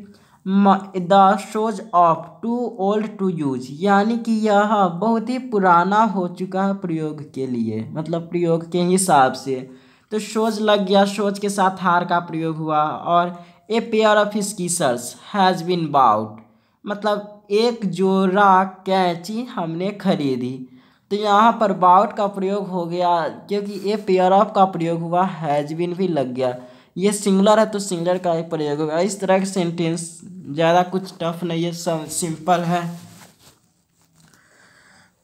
the shoes of too old to use, यानी कि यह बहुत ही पुराना हो चुका है प्रयोग के लिए, मतलब प्रयोग के हिसाब से। तो शोज लग गया, शोज के साथ हार का प्रयोग हुआ। और a pair of scissors has been bought, मतलब एक जोड़ा कैंची हमने खरीदी। तो यहाँ पर बाउट का प्रयोग हो गया क्योंकि ए पेयर ऑफ का प्रयोग हुआ, हैज़ बीन भी लग गया। ये सिंगुलर है तो सिंगुलर का एक प्रयोग होगा। इस तरह के सेंटेंस ज़्यादा कुछ टफ नहीं है, सब सिंपल है।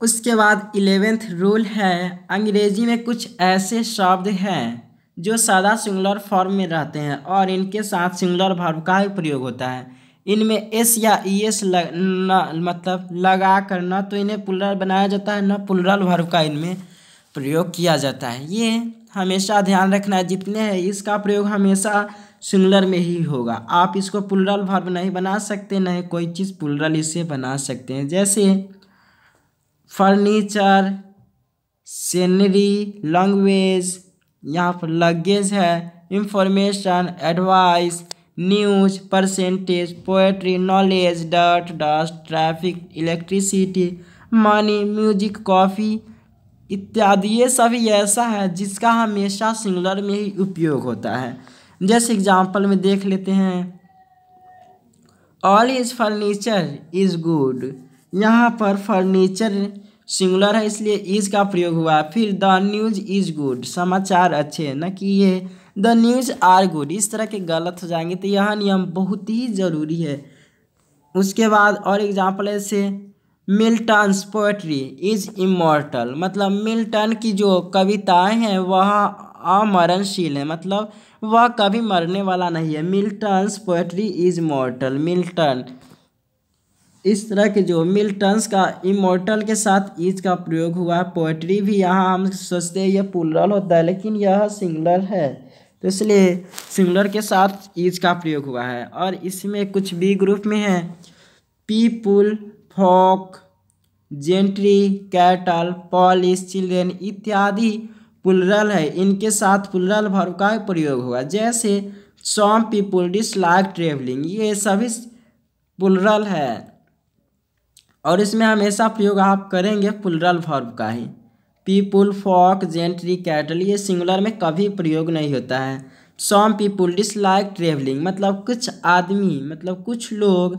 उसके बाद 11th रूल है, अंग्रेजी में कुछ ऐसे शब्द हैं जो सदा सिंगुलर फॉर्म में रहते हैं और इनके साथ सिंगुलर वर्ब का ही प्रयोग होता है। इनमें एस या ई एस मतलब लगा कर न तो इन्हें प्लूरल बनाया जाता है, न प्लूरल वर्ब का इनमें प्रयोग किया जाता है। ये हमेशा ध्यान रखना है, जितने हैं इसका प्रयोग हमेशा सिंगुलर में ही होगा। आप इसको प्लूरल वर्ब नहीं बना सकते, न ही कोई चीज़ प्लूरल इससे बना सकते हैं। जैसे फर्नीचर, सीनरी, लैंग्वेज, यहाँ पर लगेज है, information, advice, news, percentage, poetry, knowledge, dirt, dust, traffic, electricity, money, music, coffee इत्यादि। ये सभी ऐसा है जिसका हमेशा सिंगुलर में ही उपयोग होता है। जैसे एग्जाम्पल में देख लेते हैं, all is furniture is good, यहाँ पर फर्नीचर सिंगुलर है इसलिए इज का प्रयोग हुआ। फिर द न्यूज इज गुड, समाचार अच्छे, न कि ये द न्यूज आर गुड, इस तरह के गलत हो जाएंगे। तो यह नियम बहुत ही ज़रूरी है। उसके बाद और एग्जाम्पल ऐसे, मिल्टन्स पोएट्री इज इमॉर्टल, मतलब मिल्टन की जो कविताएं हैं वह अमरणशील है, मतलब वह कभी मरने वाला नहीं है। Milton's poetry is immortal, Milton इस तरह के जो मिल्टन्स का इमॉर्टल के साथ इज का प्रयोग हुआ है। पोएट्री भी यहाँ हम सोचते हैं यह प्लूरल होता है लेकिन यह सिंगुलर है, तो इसलिए सिंगुलर के साथ इज का प्रयोग हुआ है। और इसमें कुछ बी ग्रुप में है, people, folk, gentry, cattle, police, children इत्यादि प्लूरल है, इनके साथ प्लूरल वर्ब का प्रयोग हुआ। जैसे सम पीपुल डिसलाइक ट्रेवलिंग, ये सभी प्लूरल है और इसमें हमेशा प्रयोग आप करेंगे प्लूरल वर्ब का ही। पीपुल, फॉक, जेंट्री, कैटल ये सिंगुलर में कभी प्रयोग नहीं होता है। सम पीपुल डिसलाइक ट्रेवलिंग, मतलब कुछ आदमी, मतलब कुछ लोग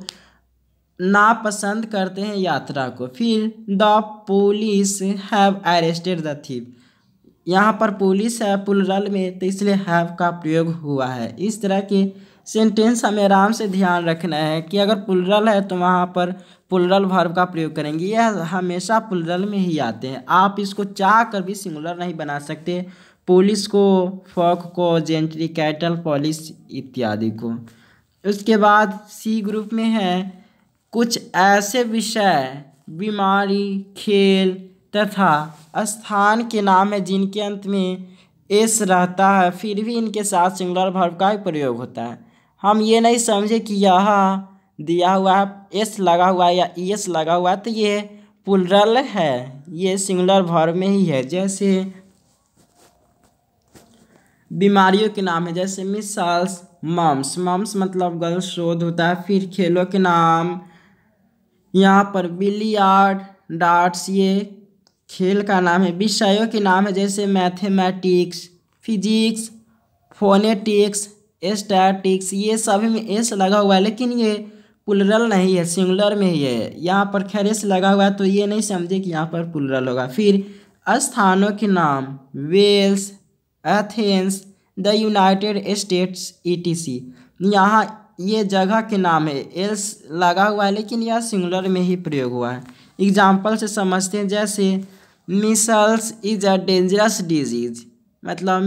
नापसंद करते हैं यात्रा को। फिर the police have arrested the thief, यहाँ पर पुलिस है प्लूरल में तो इसलिए हैव का प्रयोग हुआ है। इस तरह के सेंटेंस हमें आराम से ध्यान रखना है कि अगर प्लूरल है तो वहाँ पर प्लूरल वर्ब का प्रयोग करेंगे, यह हमेशा प्लूरल में ही आते हैं। आप इसको चाह कर भी सिंगुलर नहीं बना सकते, पुलिस को, फॉक को, जेंट्री, कैटल, पॉलिस इत्यादि को। उसके बाद सी ग्रुप में है, कुछ ऐसे विषय, बीमारी, खेल तथा स्थान के नाम है जिनके अंत में एस रहता है फिर भी इनके साथ सिंगुलर वर्ब का प्रयोग होता है। हम ये नहीं समझे कि यह दिया हुआ है एस लगा हुआ है या ई एस लगा हुआ है तो ये प्लूरल है, ये सिंगुलर वर्ब में ही है। जैसे बीमारियों के नाम है, जैसे मिसाल्स, मम्स, मम्स मतलब गर्ल्स शोध होता है। फिर खेलों के नाम, यहाँ पर बिलियार्ड, डार्ट्स ये खेल का नाम है। विषयों के नाम है जैसे मैथमेटिक्स, फिजिक्स, फोनेटिक्स, स्टैटिक्स, ये सभी में एस लगा हुआ है, लेकिन ये प्लुरल नहीं है, सिंगुलर में ही है। यहाँ पर खैर एस लगा हुआ है तो ये नहीं समझे कि यहाँ पर प्लुरल होगा। फिर स्थानों के नाम, Wales, Athens, the United States, ETC। यहाँ ये जगह के नाम है, एल्स लगा हुआ है लेकिन यह सिंगुलर में ही प्रयोग हुआ है। एग्जाम्पल से समझते हैं, जैसे micelles is a dangerous disease, मतलब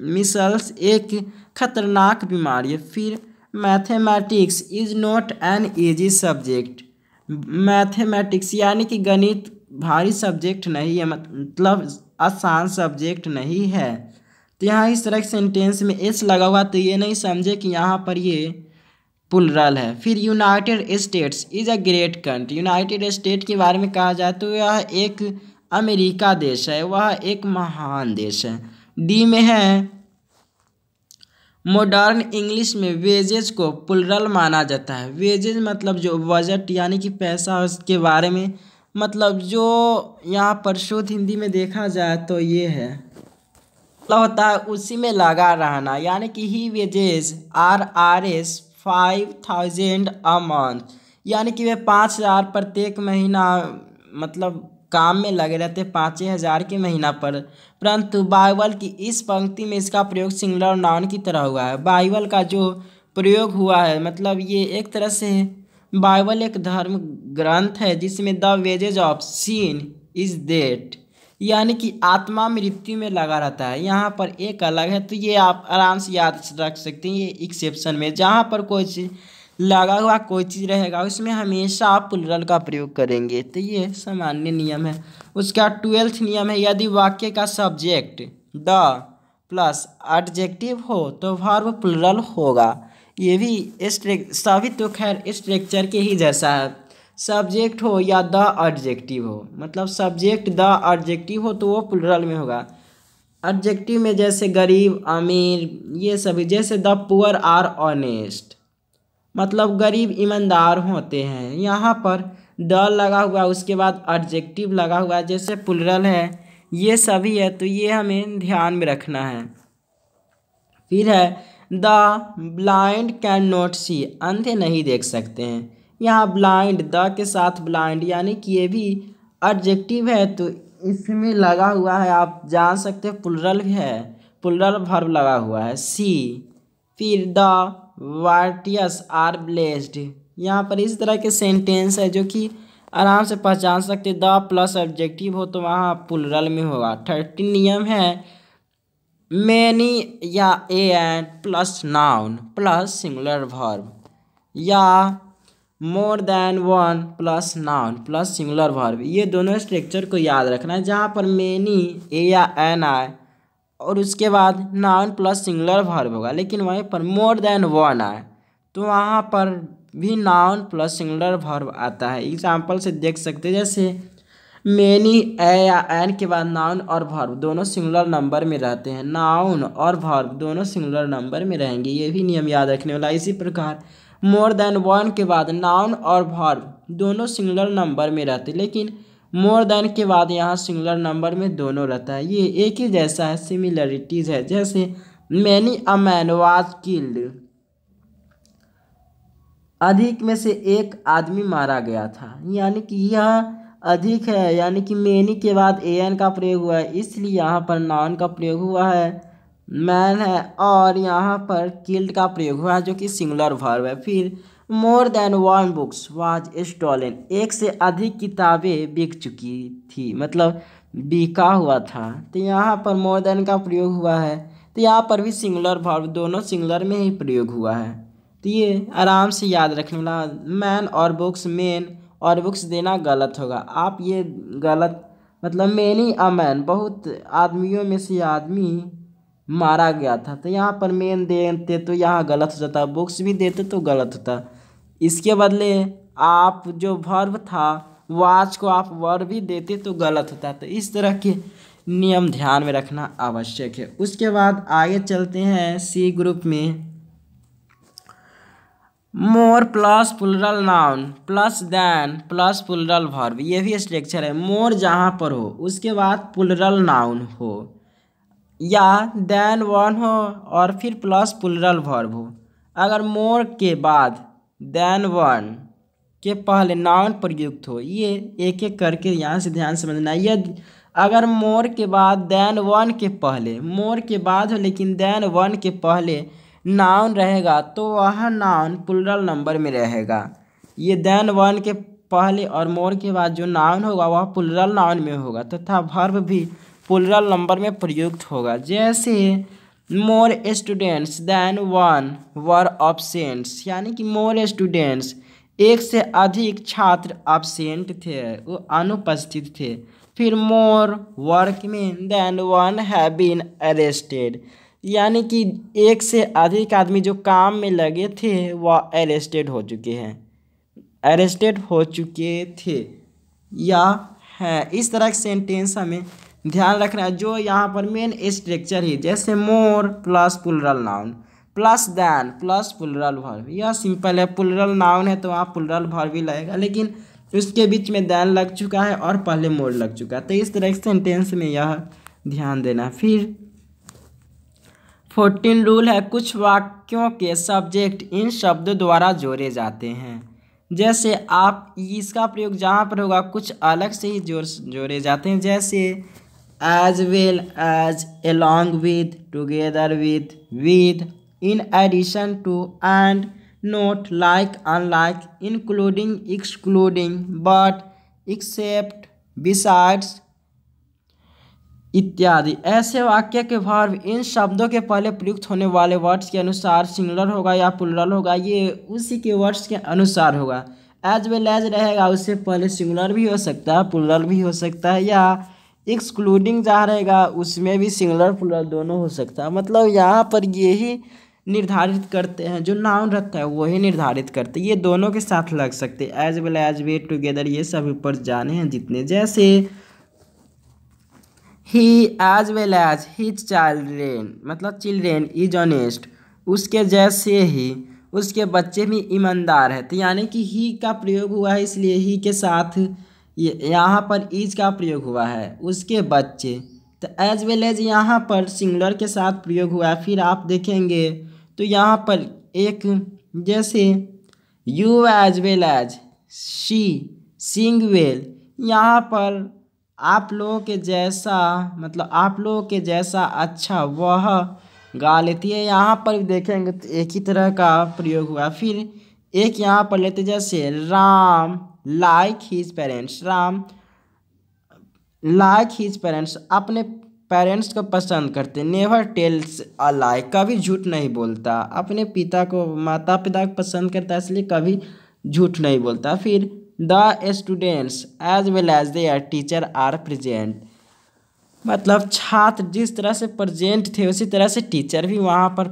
मिसल्स एक खतरनाक बीमारी है। फिर mathematics is not an easy subject, mathematics यानी कि गणित भारी सब्जेक्ट नहीं है, मतलब आसान सब्जेक्ट नहीं है। तो यहाँ इस तरह के सेंटेंस में एस लगा हुआ तो ये नहीं समझे कि यहाँ पर ये प्लुरल है। फिर United states is a great country, United state के बारे में कहा जाए तो यह एक अमेरिका देश है, वह एक महान देश है। डी में है मॉडर्न इंग्लिश में वेजेज को प्लुरल माना जाता है। वेजेज मतलब जो बजट यानी कि पैसा, उसके बारे में मतलब जो यहाँ पर शुद्ध हिंदी में देखा जाए तो ये है होता है उसी में लगा रहना, यानी कि ही वेजेस RS 5,000 अ मंथ, यानी कि वे 5,000 प्रत्येक महीना मतलब काम में लगे रहते 5,000 के महीना पर। परंतु बाइबल की इस पंक्ति में इसका प्रयोग सिंगुलर नाउन की तरह हुआ है। बाइबल का जो प्रयोग हुआ है मतलब ये एक तरह से बाइबल एक धर्म ग्रंथ है जिसमें the wages of sin is death, यानी कि आत्मा मृत्यु में लगा रहता है। यहाँ पर एक अलग है तो ये आप आराम से याद रख सकते हैं। ये एक्सेप्शन में जहाँ पर कोई चीज़ लगा हुआ कोई चीज़ रहेगा उसमें हमेशा आप प्लुरल का प्रयोग करेंगे, तो ये सामान्य नियम है। उसका 12th नियम है, यदि वाक्य का सब्जेक्ट द प्लस एडजेक्टिव हो तो वर्ब प्लुरल होगा। ये भी सभी तो खैर स्ट्रक्चर के ही जैसा है, सब्जेक्ट हो या द एडजेक्टिव हो, मतलब सब्जेक्ट द एडजेक्टिव हो तो वो प्लुरल में होगा। एडजेक्टिव में जैसे गरीब, अमीर, ये सभी, जैसे द पुअर आर ऑनेस्ट, मतलब गरीब ईमानदार होते हैं। यहाँ पर द लगा हुआ उसके बाद एडजेक्टिव लगा हुआ है, जैसे प्लुरल है, ये सभी है तो ये हमें ध्यान में रखना है। फिर है द ब्लाइंड कैन नॉट सी, अंधे नहीं देख सकते हैं। यहाँ ब्लाइंड द के साथ ब्लाइंड यानी कि ये भी एडजेक्टिव है तो इसमें लगा हुआ है, आप जान सकते हैं प्लुरल भी है, प्लुरल वर्ब लगा हुआ है सी। फिर द वार्टियस आर ब्लेस्ड, यहाँ पर इस तरह के सेंटेंस है जो कि आराम से पहचान सकते, द प्लस एडजेक्टिव हो तो वहाँ प्लुरल में होगा। 13 नियम है मैनी या an plus noun plus singular verb, या more than one plus noun plus singular verb, ये दोनों स्ट्रक्चर को याद रखना है। जहाँ पर मैनी ए या एन आए और उसके बाद नाउन प्लस सिंगुलर वर्ब होगा, लेकिन वहीं पर मोर देन वन आए तो वहाँ पर भी नाउन प्लस सिंगुलर वर्ब आता है। एग्जाम्पल से देख सकते हैं, जैसे मैनी ए या एन के बाद नाउन और वर्ब दोनों सिंगुलर नंबर में रहते हैं, नाउन और वर्ब दोनों सिंगुलर नंबर में रहेंगे, ये भी नियम याद रखने वाला। इसी प्रकार मोर देन वन के बाद नाउन और वर्ब दोनों सिंगुलर नंबर में रहते हैं, लेकिन मोर देन के बाद यहाँ सिंगुलर नंबर में दोनों रहता है, ये एक ही जैसा है, सिमिलरिटीज है। जैसे many a man was killed, अधिक में से एक आदमी मारा गया था, यानी कि यह अधिक है, यानी कि मैनी के बाद एन का प्रयोग हुआ है इसलिए यहाँ पर नाउन का प्रयोग हुआ है, मैन है, और यहाँ पर किल्ड का प्रयोग हुआ है जो कि सिंगुलर वर्ब है। फिर मोर than one books was stolen, एक से अधिक किताबें बिक चुकी थी, मतलब बिका हुआ था, तो यहाँ पर मोर देन का प्रयोग हुआ है, तो यहाँ पर भी सिंगुलर वर्ब दोनों सिंगुलर में ही प्रयोग हुआ है। तो ये आराम से याद रखने वाला, मैन और बुक्स, मेन और बुक्स देना गलत होगा, आप ये गलत, मतलब मैनी अ मैन बहुत आदमियों में से आदमी मारा गया था, तो यहाँ पर मेन देते तो यहाँ गलत हो जाता, बुक्स भी देते तो गलत होता। इसके बदले आप जो वर्ब था वाच को आप वर्ब भी देते तो गलत होता। तो इस तरह के नियम ध्यान में रखना आवश्यक है। उसके बाद आगे चलते हैं सी ग्रुप में। More plus plural noun plus than plus plural verb, ये भी स्ट्रक्चर है। मोर जहाँ पर हो उसके बाद प्लूरल नाउन हो या देन वन हो और फिर प्लस प्लूरल वर्ब हो। अगर मोर के बाद देन वन के पहले नाउन प्रयुक्त हो, ये एक एक करके यहाँ से ध्यान समझना। यदि अगर मोर के बाद देन वन के पहले, मोर के बाद हो लेकिन देन वन के पहले नाउन रहेगा तो वह नाउन प्लूरल नंबर में रहेगा। ये देन वन के पहले और मोर के बाद जो नाउन होगा वह प्लूरल नाउन में होगा तथा वर्ब भी प्लूरल नंबर में प्रयुक्त होगा। जैसे मोर स्टूडेंट्स देन वन वर अब्सेंट्स, यानी कि मोर स्टूडेंट्स, एक से अधिक छात्र अब्सेंट थे, वो अनुपस्थित थे। फिर मोर वर्क में than one have been arrested, यानी कि एक से अधिक आदमी जो काम में लगे थे वह अरेस्टेड हो चुके हैं, अरेस्टेड हो चुके थे या हैं। इस तरह के सेंटेंस हमें ध्यान रखना है जो यहाँ पर मेन स्ट्रक्चर ही। जैसे more plus plural noun plus than plus plural verb, यह सिंपल है। प्लूरल नाउन है तो वहाँ प्लूरल वर्ब भी लगेगा, लेकिन उसके बीच में देन लग चुका है और पहले मोर लग चुका है, तो इस तरह के सेंटेंस में यह ध्यान देना। फिर 14 रूल है, कुछ वाक्यों के सब्जेक्ट इन शब्दों द्वारा जोड़े जाते हैं। जैसे आप इसका प्रयोग जहाँ पर होगा कुछ अलग से ही जोड़े जाते हैं। जैसे as well as, along with, together with, in addition to, and, not, like, unlike, including, excluding, but, except, besides इत्यादि। ऐसे वाक्य के वर्ब इन शब्दों के पहले प्रयुक्त होने वाले वर्ड्स के अनुसार सिंगुलर होगा या प्लूरल होगा, ये उसी के वर्ड्स के अनुसार होगा। एज वेल एज रहेगा, उससे पहले सिंगुलर भी हो सकता है, प्लूरल भी हो सकता है, या एक्सक्लूडिंग जहाँ रहेगा उसमें भी सिंगुलर प्लूरल दोनों हो सकता है। मतलब यहाँ पर यही निर्धारित करते हैं, जो नाउन रहता है वही निर्धारित करते हैं, ये दोनों के साथ लग सकते हैं। As well as, with, together, ये सब ऊपर जाने हैं जितने। जैसे ही as well as his children, मतलब चिल्ड्रेन इज ऑनेस्ट, उसके जैसे ही उसके बच्चे भी ईमानदार है। तो यानी कि ही का प्रयोग हुआ है, इसलिए ही के साथ यहाँ पर इज का प्रयोग हुआ है, उसके बच्चे। तो एज वेल एज यहाँ पर सिंगुलर के साथ प्रयोग हुआ है। फिर आप देखेंगे तो यहाँ पर एक जैसे you as well as she sing well, यहाँ पर आप लोगों के जैसा, मतलब आप लोगों के जैसा अच्छा वह गा लेती है। यहाँ पर देखेंगे तो एक ही तरह का प्रयोग हुआ। फिर एक यहाँ पर लेते जैसे Ram like his parents, Ram like his parents, अपने पेरेंट्स को पसंद करते। नेवर टेल्स अ लाई, कभी झूठ नहीं बोलता, अपने पिता को, माता पिता को पसंद करता है इसलिए कभी झूठ नहीं बोलता। फिर the students as well as their teacher are present, मतलब छात्र जिस तरह से प्रेजेंट थे उसी तरह से टीचर भी वहाँ पर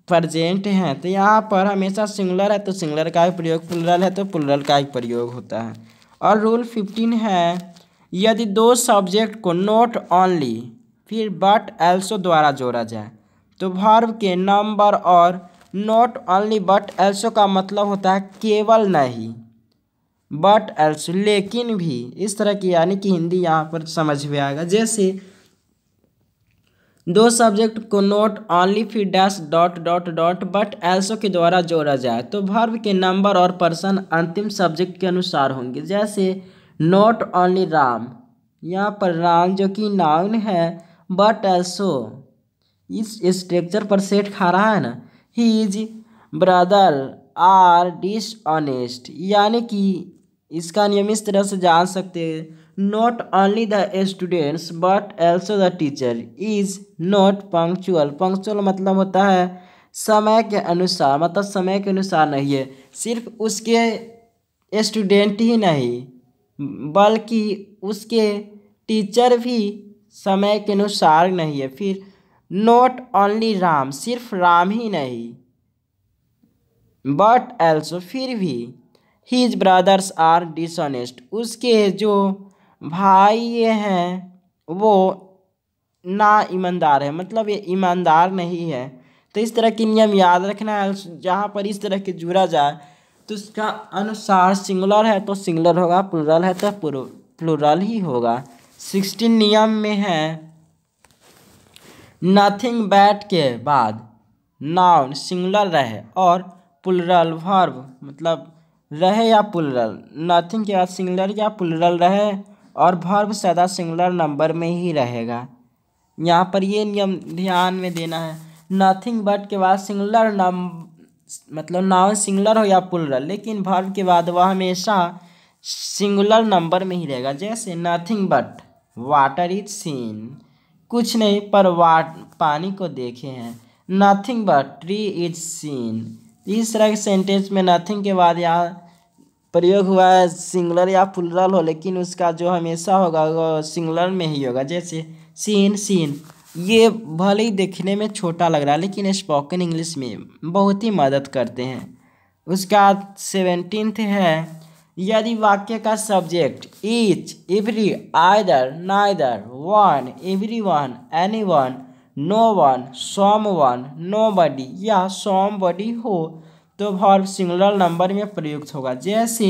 प्रेजेंट हैं। तो यहाँ पर हमेशा सिंगुलर है तो सिंगुलर का ही प्रयोग, प्लूरल है तो प्लूरल का ही प्रयोग होता है। और रूल 15 है, यदि दो सब्जेक्ट को नॉट ओनली फिर बट एल्सो द्वारा जोड़ा जाए तो वर्ब के नंबर और नॉट ओनली बट एल्सो का मतलब होता है केवल नहीं, बट एल्सो लेकिन भी, इस तरह की, यानी कि हिंदी यहाँ पर समझ में आएगा। जैसे दो सब्जेक्ट को नॉट ओनली फिर dash dot dot dot but also के द्वारा जोड़ा जाए तो वर्ब के नंबर और पर्सन अंतिम सब्जेक्ट के अनुसार होंगे। जैसे नॉट ओनली राम, यहाँ पर राम जो कि नाउन है, बट एल्सो इस स्ट्रक्चर पर सेट खा रहा है ना, हिज ब्रदर आर डिसऑनेस्ट, यानी कि इसका नियम इस तरह से जान सकते हैं, not only the students but also the teacher is not punctual. Punctual मतलब होता है समय के अनुसार, मतलब समय के अनुसार नहीं है, सिर्फ उसके स्टूडेंट ही नहीं बल्कि उसके टीचर भी समय के अनुसार नहीं है। फिर नॉट ओनली राम, सिर्फ राम ही नहीं, बट एल्सो फिर भी, हिज ब्रदर्स आर डिसऑनेस्ट, उसके जो भाई ये हैं वो ना ईमानदार है, मतलब ये ईमानदार नहीं है। तो इस तरह के नियम याद रखना है। जहाँ पर इस तरह के जुड़ा जाए तो उसका अनुसार सिंगुलर है तो सिंगुलर होगा, प्लूरल है तो प्लूरल ही होगा। 16 नियम में है नथिंग बैट के बाद नाउन सिंगुलर रहे और प्लूरल वर्ब मतलब रहे या प्लूरल, नथिंग के बाद सिंगुलर या प्लूरल रहे और वर्ब सदा सिंगुलर नंबर में ही रहेगा। यहाँ पर ये नियम ध्यान में देना है। नथिंग बट के बाद सिंगुलर मतलब नाउन सिंगुलर हो या प्लूरल, लेकिन वर्ब के बाद वह हमेशा सिंगुलर नंबर में ही रहेगा। जैसे nothing but water is seen, कुछ नहीं पर पानी को देखे हैं। Nothing but tree is seen, इस तरह के सेंटेंस में नथिंग के बाद यहाँ प्रयोग हुआ है सिंगुलर या प्लूरल हो, लेकिन उसका जो हमेशा होगा वो सिंगुलर में ही होगा। जैसे सीन सीन, ये भले ही देखने में छोटा लग रहा है लेकिन स्पोकन इंग्लिश में बहुत ही मदद करते हैं। उसका 17th है यदि वाक्य का subject each, every, either, neither, one, everyone, anyone, no one, someone, nobody या समबडी हो तो वर्ब सिंगुलर नंबर में प्रयुक्त होगा। जैसे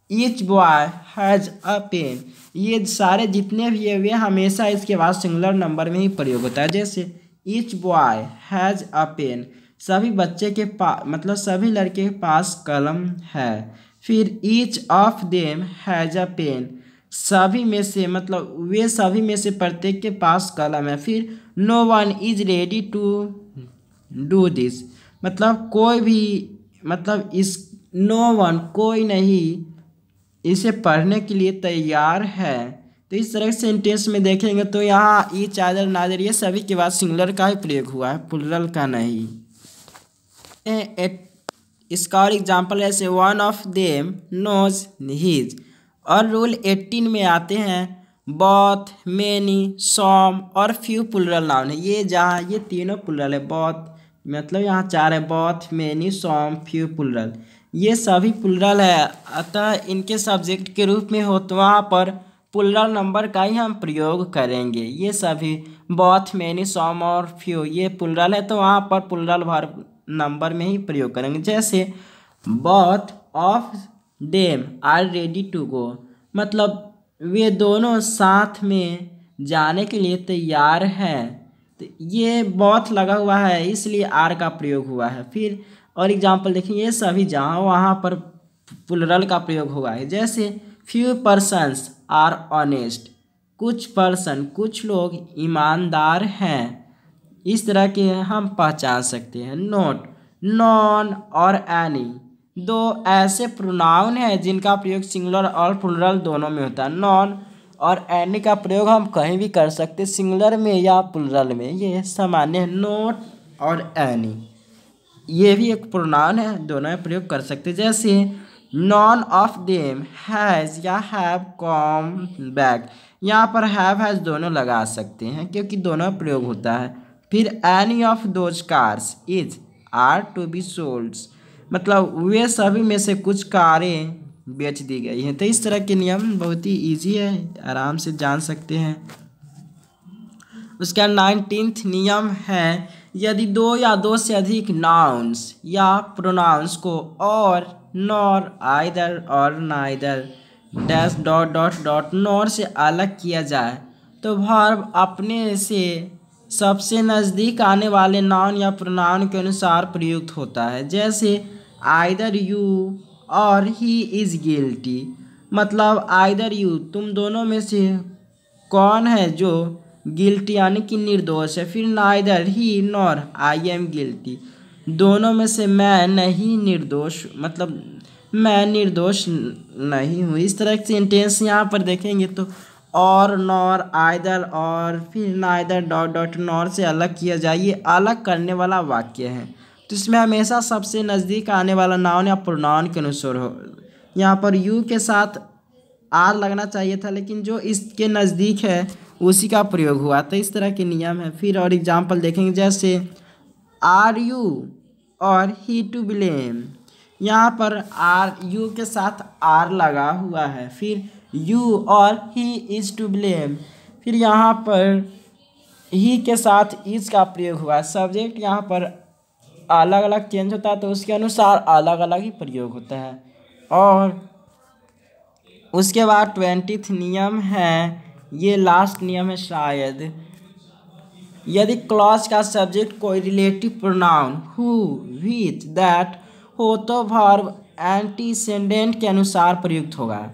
each boy has a pen, ये सारे जितने भी है वे हमेशा इसके बाद सिंगुलर नंबर में ही प्रयोग होता है। जैसे each boy has a pen, सभी बच्चे के पास मतलब सभी लड़के के पास कलम है। फिर each of them has a pen, सभी में से मतलब वे सभी में से प्रत्येक के पास कलम है। फिर no one is ready to do this, मतलब कोई भी मतलब इस नो वन कोई नहीं इसे पढ़ने के लिए तैयार है। तो इस तरह के सेंटेंस में देखेंगे तो यहाँ ईच, आइदर, नाइदर ये सभी के बाद सिंगुलर का ही प्रयोग हुआ है, प्लूरल का नहीं। इसका और एग्जाम्पल ऐसे one of them knows his, और रूल 18 में आते हैं बोथ, मेनी, सॉम और फ्यू प्लूरल नाउन है। ये जहाँ ये तीनों प्लूरल है, बोथ मतलब यहाँ 4 है, बोथ, मेनी, सॉम, फ्यू प्लूरल, ये सभी प्लूरल है। अतः इनके सब्जेक्ट के रूप में हो तो वहाँ पर प्लूरल नंबर का ही हम प्रयोग करेंगे। ये सभी बोथ, मेनी, सॉम और फ्यू ये प्लूरल है तो वहाँ पर प्लूरल वर्ब नंबर में ही प्रयोग करेंगे। जैसे both of them are ready to go, मतलब वे दोनों साथ में जाने के लिए तैयार हैं। तो ये बोथ लगा हुआ है इसलिए आर का प्रयोग हुआ है। फिर और एग्जाम्पल देखेंगे ये सभी जहाँ वहाँ पर प्लूरल का प्रयोग हुआ है। जैसे फ्यू पर्सन्स आर ऑनेस्ट, कुछ पर्सन कुछ लोग ईमानदार हैं। इस तरह के हम पहचान सकते हैं। नोट, नॉन और एनी दो ऐसे प्रोनाउन हैं जिनका प्रयोग सिंगुलर और प्लूरल दोनों में होता है। नॉन और एनी का प्रयोग हम कहीं भी कर सकते हैं, सिंगुलर में या प्लूरल में, ये सामान्य है। नोट और एनी ये भी एक प्रोनाउन है, दोनों में प्रयोग कर सकते हैं। जैसे नॉन ऑफ देम हैज़ या हैव कम बैक, यहाँ पर हैज़ दोनों लगा सकते हैं क्योंकि दोनों प्रयोग होता है। फिर any of those cars is are to be sold, मतलब वे सभी में से कुछ कारें बेच दी गई हैं। तो इस तरह के नियम बहुत ही ईजी है, आराम से जान सकते हैं। उसका 19th नियम है यदि दो या दो से अधिक नाउन्स या प्रोनाउंस को और, नॉर, आइदर और neither, dash, dot dot dot, nor से अलग किया जाए तो वर्ब अपने से सबसे नज़दीक आने वाले नाउन या प्रोनाउन के अनुसार प्रयुक्त होता है। जैसे आइदर यू और ही इज़ गिल्टी, मतलब आइदर यू तुम दोनों में से कौन है जो गिल्टी यानी कि निर्दोष है। फिर neither he nor I am guilty, दोनों में से मैं नहीं निर्दोष, मतलब मैं निर्दोष नहीं हूँ। इस तरह के सेंटेंस यहाँ पर देखेंगे तो और, नॉर, आइदर और फिर नाइदर डॉट डॉट नॉर से अलग किया जाए, ये अलग करने वाला वाक्य है। तो इसमें हमेशा सबसे नज़दीक आने वाला नाउन या प्रोनाउन के अनुसार हो। यहाँ पर यू के साथ आर लगना चाहिए था लेकिन जो इसके नज़दीक है उसी का प्रयोग हुआ। तो इस तरह के नियम है। फिर और एग्जाम्पल देखेंगे जैसे आर यू और ही टू ब्लेम, यहाँ पर आर यू के साथ आर लगा हुआ है। फिर यू और ही इज़ टू ब्लेम, फिर यहाँ पर ही के साथ इज का प्रयोग हुआ। सब्जेक्ट यहाँ पर अलग अलग चेंज होता है तो उसके अनुसार अलग अलग ही प्रयोग होता है। और उसके बाद 20th नियम है, ये लास्ट नियम है शायद, यदि क्लॉज का सब्जेक्ट कोई relative pronoun who which that हो तो वर्ब एंटीसेडेंट के अनुसार प्रयुक्त होगा।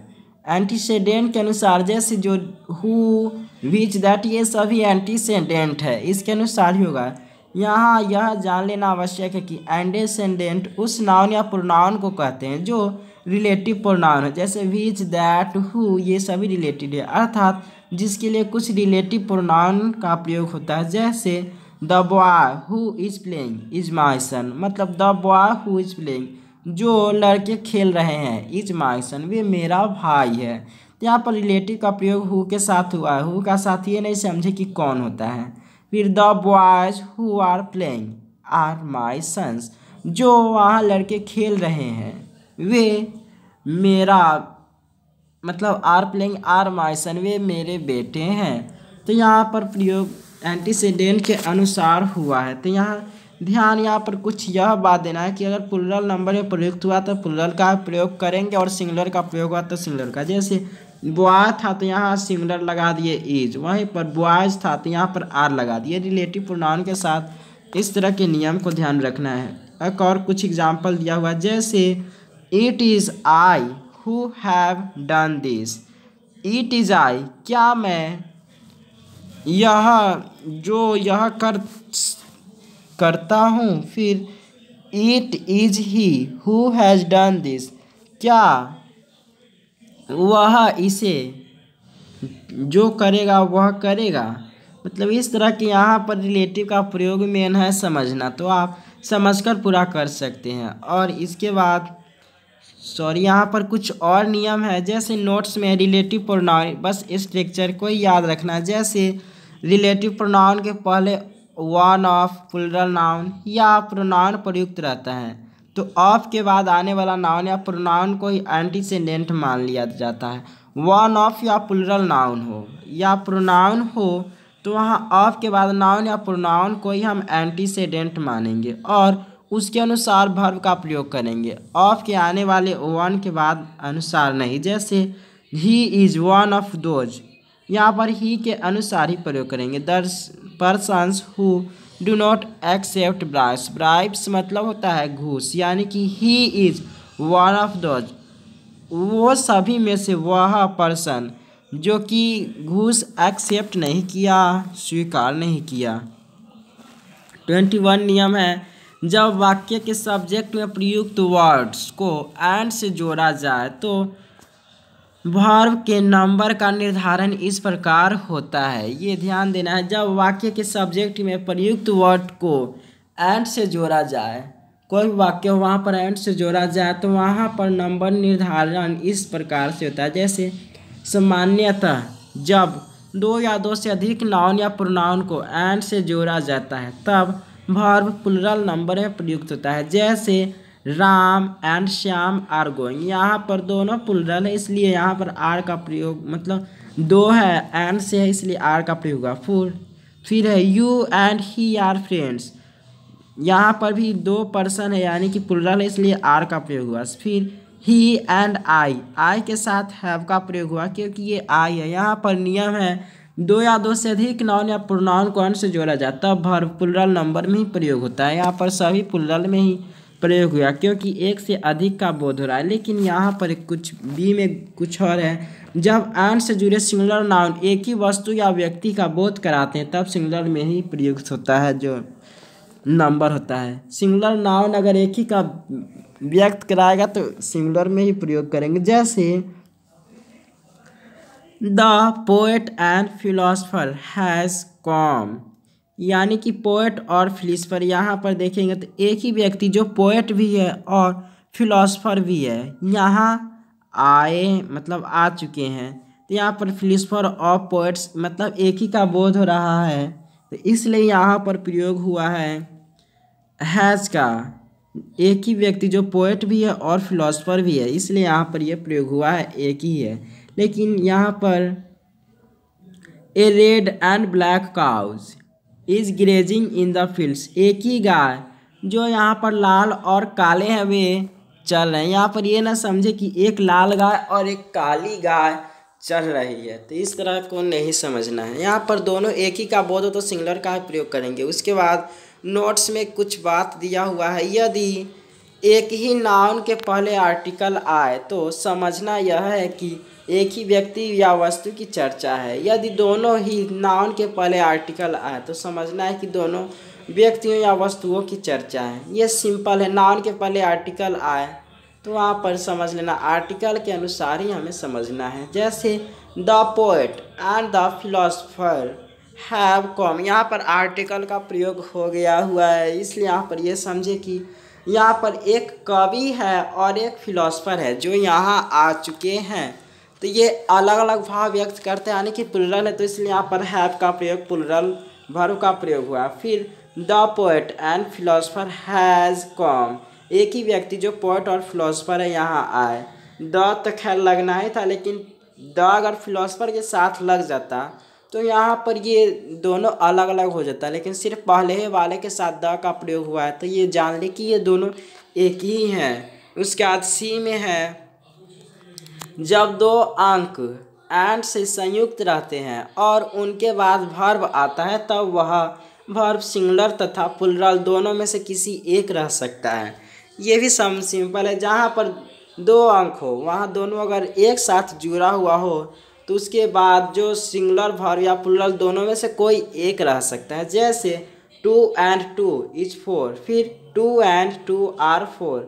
एंटीसेडेंट के अनुसार, जैसे जो हु विच दैट ये सभी एंटीसेडेंट है, इसके अनुसार ही होगा। यहाँ यह जान लेना आवश्यक है कि एंटीसेडेंट उस नाउन या प्रोनाउन को कहते हैं जो रिलेटिव प्रोनाउन है, जैसे विच दैट हु ये सभी रिलेटेड है, अर्थात जिसके लिए कुछ रिलेटिव प्रोनाउन का प्रयोग होता है। जैसे the boy who is playing is my son, मतलब the boy who is playing जो लड़के खेल रहे हैं, इज माय सन वे मेरा भाई है। तो यहाँ पर रिलेटिव का प्रयोग हु के साथ हुआ है। हु का साथ ये नहीं समझे कि कौन होता है। फिर the boys who are playing are my sons, जो वहाँ लड़के खेल रहे हैं वे मेरा, मतलब are playing are my son वे मेरे बेटे हैं। तो यहाँ पर प्रयोग एंटीसेडेंट के अनुसार हुआ है। तो यहाँ ध्यान यहाँ पर कुछ यह बात देना है कि अगर प्लुरल नंबर में प्रयुक्त हुआ तो प्लुरल का प्रयोग करेंगे और सिंगुलर का प्रयोग हुआ तो सिंगुलर का। जैसे बॉय था तो यहाँ सिंगुलर लगा दिए इज, वहीं पर बॉयज था तो यहाँ पर आर लगा दिए। रिलेटिव प्रोनाउन के साथ इस तरह के नियम को ध्यान रखना है। एक और कुछ एग्जाम्पल दिया हुआ, जैसे it is I who have done this. It is I, क्या मैं यह करता हूँ। फिर it is he who has done this, क्या वह इसे जो करेगा वह करेगा। मतलब इस तरह के यहाँ पर रिलेटिव का प्रयोग मेन है समझना, तो आप समझकर पूरा कर सकते हैं। और इसके बाद यहाँ पर कुछ और नियम है, जैसे नोट्स में रिलेटिव प्रोनाउन, बस स्ट्रक्चर को याद रखना। जैसे रिलेटिव प्रोनाउन के पहले वन ऑफ प्लुरल नाउन या प्रोनाउन प्रयुक्त रहता है तो ऑफ के बाद आने वाला नाउन या प्रोनाउन को ही एंटीसेडेंट मान लिया जाता है। वन ऑफ या प्लुरल नाउन हो या प्रोनाउन हो तो वहाँ ऑफ के बाद नाउन या प्रोनाउन को ही हम एंटीसेडेंट मानेंगे और उसके अनुसार वर्ब का प्रयोग करेंगे। ऑफ के आने वाले वन के बाद अनुसार नहीं। जैसे he is one of those, यहाँ पर ही के अनुसार ही प्रयोग करेंगे। The persons who do not accept bribes, bribes मतलब होता है घूस, यानी कि he is one of those, वो सभी में से वह पर्सन जो कि घूस एक्सेप्ट नहीं किया, स्वीकार नहीं किया। 21 नियम है, जब वाक्य के सब्जेक्ट में प्रयुक्त वर्ड्स को एंड से जोड़ा जाए तो वर्ब के नंबर का निर्धारण इस प्रकार होता है। ये ध्यान देना है, जब वाक्य के सब्जेक्ट में प्रयुक्त वर्ड को एंड से जोड़ा जाए, कोई वाक्य वहाँ पर एंड से जोड़ा जाए तो वहाँ पर नंबर निर्धारण इस प्रकार से होता है। जैसे सामान्यतः जब दो या दो से अधिक नाउन या प्रोनाउन को एंड से जोड़ा जाता है तब वर्ब प्लुरल नंबर में प्रयुक्त होता है। जैसे Ram and Shyam are going, यहाँ पर दोनों प्लुरल है इसलिए यहाँ पर आर का प्रयोग, मतलब दो है एंड से है इसलिए आर का प्रयोग हुआ। फिर है you and he are friends, यहाँ पर भी दो पर्सन है यानी कि प्लुरल है इसलिए आर का प्रयोग हुआ। फिर ही एंड आई के साथ हैव का प्रयोग हुआ क्योंकि ये आई है। यहाँ पर नियम है, दो या दो से अधिक नाउन या प्रोनाउन को एंड से जोड़ा जाता है तब वर्ब प्लुरल नंबर में ही प्रयोग होता है। यहाँ पर सभी प्लुरल में ही प्रयोग हुआ क्योंकि एक से अधिक का बोध हो रहा है। लेकिन यहाँ पर कुछ बी में कुछ और है, जब एंड से जुड़े सिंगुलर नाउन एक ही वस्तु या व्यक्ति का बोध कराते हैं तब सिंगुलर में ही प्रयुक्त होता है जो नंबर होता है। सिंगुलर नाउन अगर एक ही का व्यक्त कराएगा तो सिंगुलर में ही प्रयोग करेंगे। जैसे the poet and philosopher has come, यानी कि पोएट और फिलोसफर, यहाँ पर देखेंगे तो एक ही व्यक्ति जो पोएट भी है और फिलोसफर भी है यहाँ आए, मतलब आ चुके हैं। तो यहाँ पर फिलोसफर और पोएट्स मतलब एक ही का बोध हो रहा है तो इसलिए यहाँ पर प्रयोग हुआ है हैज़ का। एक ही व्यक्ति जो पोएट भी है और फिलोसफर भी है इसलिए यहाँ पर यह प्रयोग हुआ है, एक ही है। लेकिन यहाँ पर a red and black cows is grazing in the fields, एक ही गाय जो यहाँ पर लाल और काले हैं वे चल रहे हैं। यहाँ पर ये ना समझे कि एक लाल गाय और एक काली गाय चल रही है, तो इस तरह को नहीं समझना है। यहाँ पर दोनों एक ही का बोध हो तो सिंगुलर का ही प्रयोग करेंगे। उसके बाद नोट्स में कुछ बात दिया हुआ है, यदि एक ही नाउन के पहले आर्टिकल आए तो समझना यह है कि एक ही व्यक्ति या वस्तु की चर्चा है। यदि दोनों ही नाउन के पहले आर्टिकल आए तो समझना है कि दोनों व्यक्तियों या वस्तुओं की चर्चा है। ये सिंपल है, नाउन के पहले आर्टिकल आए तो वहाँ पर समझ लेना, आर्टिकल के अनुसार ही हमें समझना है। जैसे the poet and the philosopher have come, यहाँ पर आर्टिकल का प्रयोग हो गया हुआ है, इसलिए यहाँ पर ये समझे कि यहाँ पर एक कवि है और एक फिलोसफर है जो यहाँ आ चुके हैं, तो ये अलग अलग भाव व्यक्त करते हैं, यानी कि प्लुरल है, तो इसलिए यहाँ पर हैव का प्रयोग प्लुरल वर्ब का प्रयोग हुआ। फिर the poet and philosopher has come, एक ही व्यक्ति जो पोएट और फिलोसफर है यहाँ आए। द तो खैर लगना ही था, लेकिन द अगर फिलोसफर के साथ लग जाता तो यहाँ पर ये दोनों अलग अलग हो जाता, लेकिन सिर्फ पहले वाले के साथ द का प्रयोग हुआ है, तो ये जान ले कि ये दोनों एक ही हैं। उसके बाद सी में है, जब दो अंक एंड से संयुक्त रहते हैं और उनके बाद वर्ब आता है तब वह वर्ब सिंगुलर तथा प्लुरल दोनों में से किसी एक रह सकता है। ये भी सम सिंपल है, जहाँ पर दो अंक हो वहाँ दोनों अगर एक साथ जुड़ा हुआ हो तो उसके बाद जो सिंगुलर वर्ब या प्लुरल दोनों में से कोई एक रह सकता है। जैसे 2 and 2 is 4, फिर 2 and 2 are 4,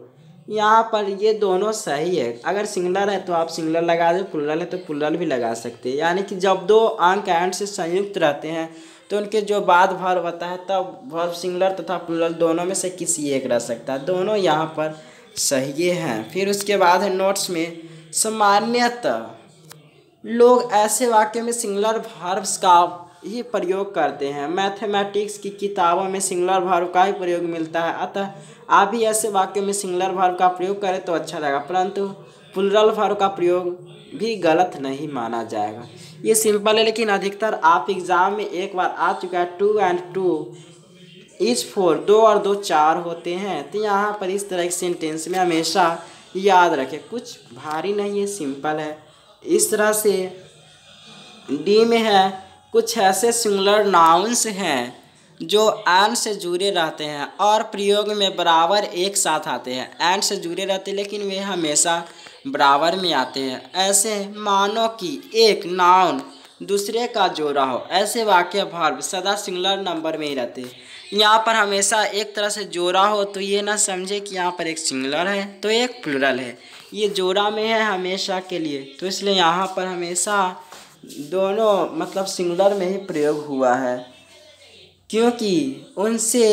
यहाँ पर ये दोनों सही है। अगर सिंगुलर है तो आप सिंगुलर लगा दो, प्लुरल है तो प्लुरल भी लगा सकते हैं। यानी कि जब दो अंक एंड से संयुक्त रहते हैं तो उनके जो बाद वर्ब होता है तब वर्ब सिंगुलर तथा प्लुरल दोनों में से किसी एक रह सकता है। दोनों यहाँ पर सही हैं। फिर उसके बाद है नोट्स में, सामान्यतः लोग ऐसे वाक्य में सिंगुलर वर्ब्स का ही प्रयोग करते हैं। मैथमेटिक्स की किताबों में सिंगुलर वर्ब का ही प्रयोग मिलता है, अतः आप भी ऐसे वाक्य में सिंगुलर वर्ब का प्रयोग करें तो अच्छा रहेगा, परंतु प्लुरल वर्ब का प्रयोग भी गलत नहीं माना जाएगा। ये सिंपल है, लेकिन अधिकतर आप एग्ज़ाम में एक बार आ चुका है 2 and 2 is 4, 2 और 2 4 होते हैं। तो यहाँ पर इस तरह के सेंटेंस में हमेशा याद रखें, कुछ भारी नहीं है, सिंपल है। इस तरह से डी में है, कुछ ऐसे सिंगुलर नाउन्स हैं जो एंड से जुड़े रहते हैं और प्रयोग में बराबर एक साथ आते हैं। एंड से जुड़े रहते हैं लेकिन वे हमेशा बराबर में आते हैं। ऐसे मानो कि एक नाउन दूसरे का जोड़ा हो, ऐसे वाक्य वर्ब सदा सिंगुलर नंबर में ही रहते हैं। यहाँ पर हमेशा एक तरह से जोड़ा हो तो ये ना समझे कि यहाँ पर एक सिंगुलर है तो एक प्लुरल है, ये जोड़ा में है हमेशा के लिए, तो इसलिए यहाँ पर हमेशा दोनों मतलब सिंगुलर में ही प्रयोग हुआ है, क्योंकि उनसे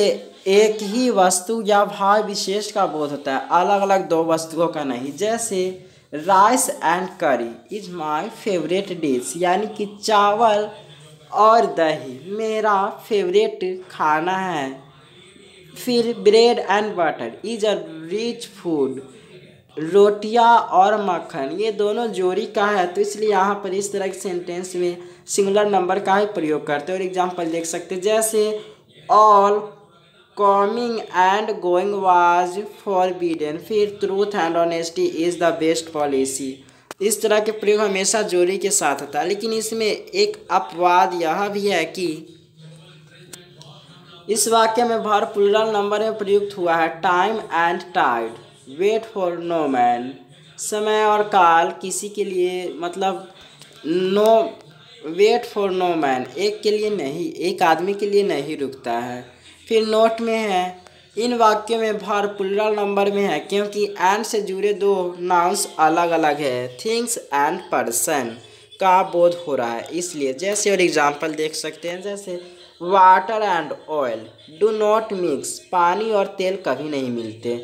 एक ही वस्तु या भाव विशेष का बोध होता है, अलग अलग दो वस्तुओं का नहीं। जैसे राइस एंड करी इज माय फेवरेट डिश, यानी कि चावल और दही मेरा फेवरेट खाना है। फिर bread and butter is a rich food, रोटियां और मक्खन ये दोनों जोड़ी का है, तो इसलिए यहाँ पर इस तरह के सेंटेंस में सिंगुलर नंबर का ही प्रयोग करते हैं। और एग्जांपल देख सकते हैं, जैसे all coming and going was forbidden, फिर truth and honesty is the best policy. इस तरह के प्रयोग हमेशा जोड़ी के साथ होता है, लेकिन इसमें एक अपवाद यह भी है कि इस वाक्य में वर्ब प्लुरल नंबर में प्रयुक्त हुआ है। Time and tide, wait for no man, समय और काल किसी के लिए, मतलब no wait for no man एक के लिए नहीं, एक आदमी के लिए नहीं रुकता है। फिर नोट में है, इन वाक्यों में वर्ब प्लुरल नंबर में है क्योंकि एंड से जुड़े दो नाउन्स अलग अलग है। थिंग्स एंड पर्सन का बोध हो रहा है इसलिए। जैसे और एग्जांपल देख सकते हैं, जैसे water and oil do not mix, पानी और तेल कभी नहीं मिलते,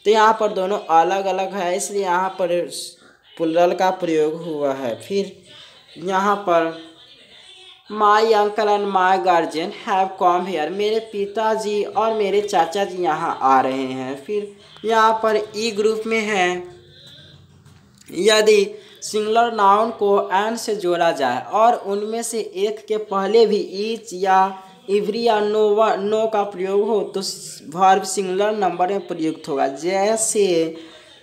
तो यहाँ पर दोनों अलग अलग है इसलिए यहाँ पर प्लुरल का प्रयोग हुआ है। फिर यहाँ पर my uncle and my guardian have come here, मेरे पिताजी और मेरे चाचा जी यहाँ आ रहे हैं। फिर यहाँ पर ई ग्रुप में है, यदि सिंगुलर नाउन को एंड से जोड़ा जाए और उनमें से एक के पहले भी ईच या एवरी या नो का प्रयोग हो तो वर्ब सिंगुलर नंबर में प्रयुक्त होगा। जैसे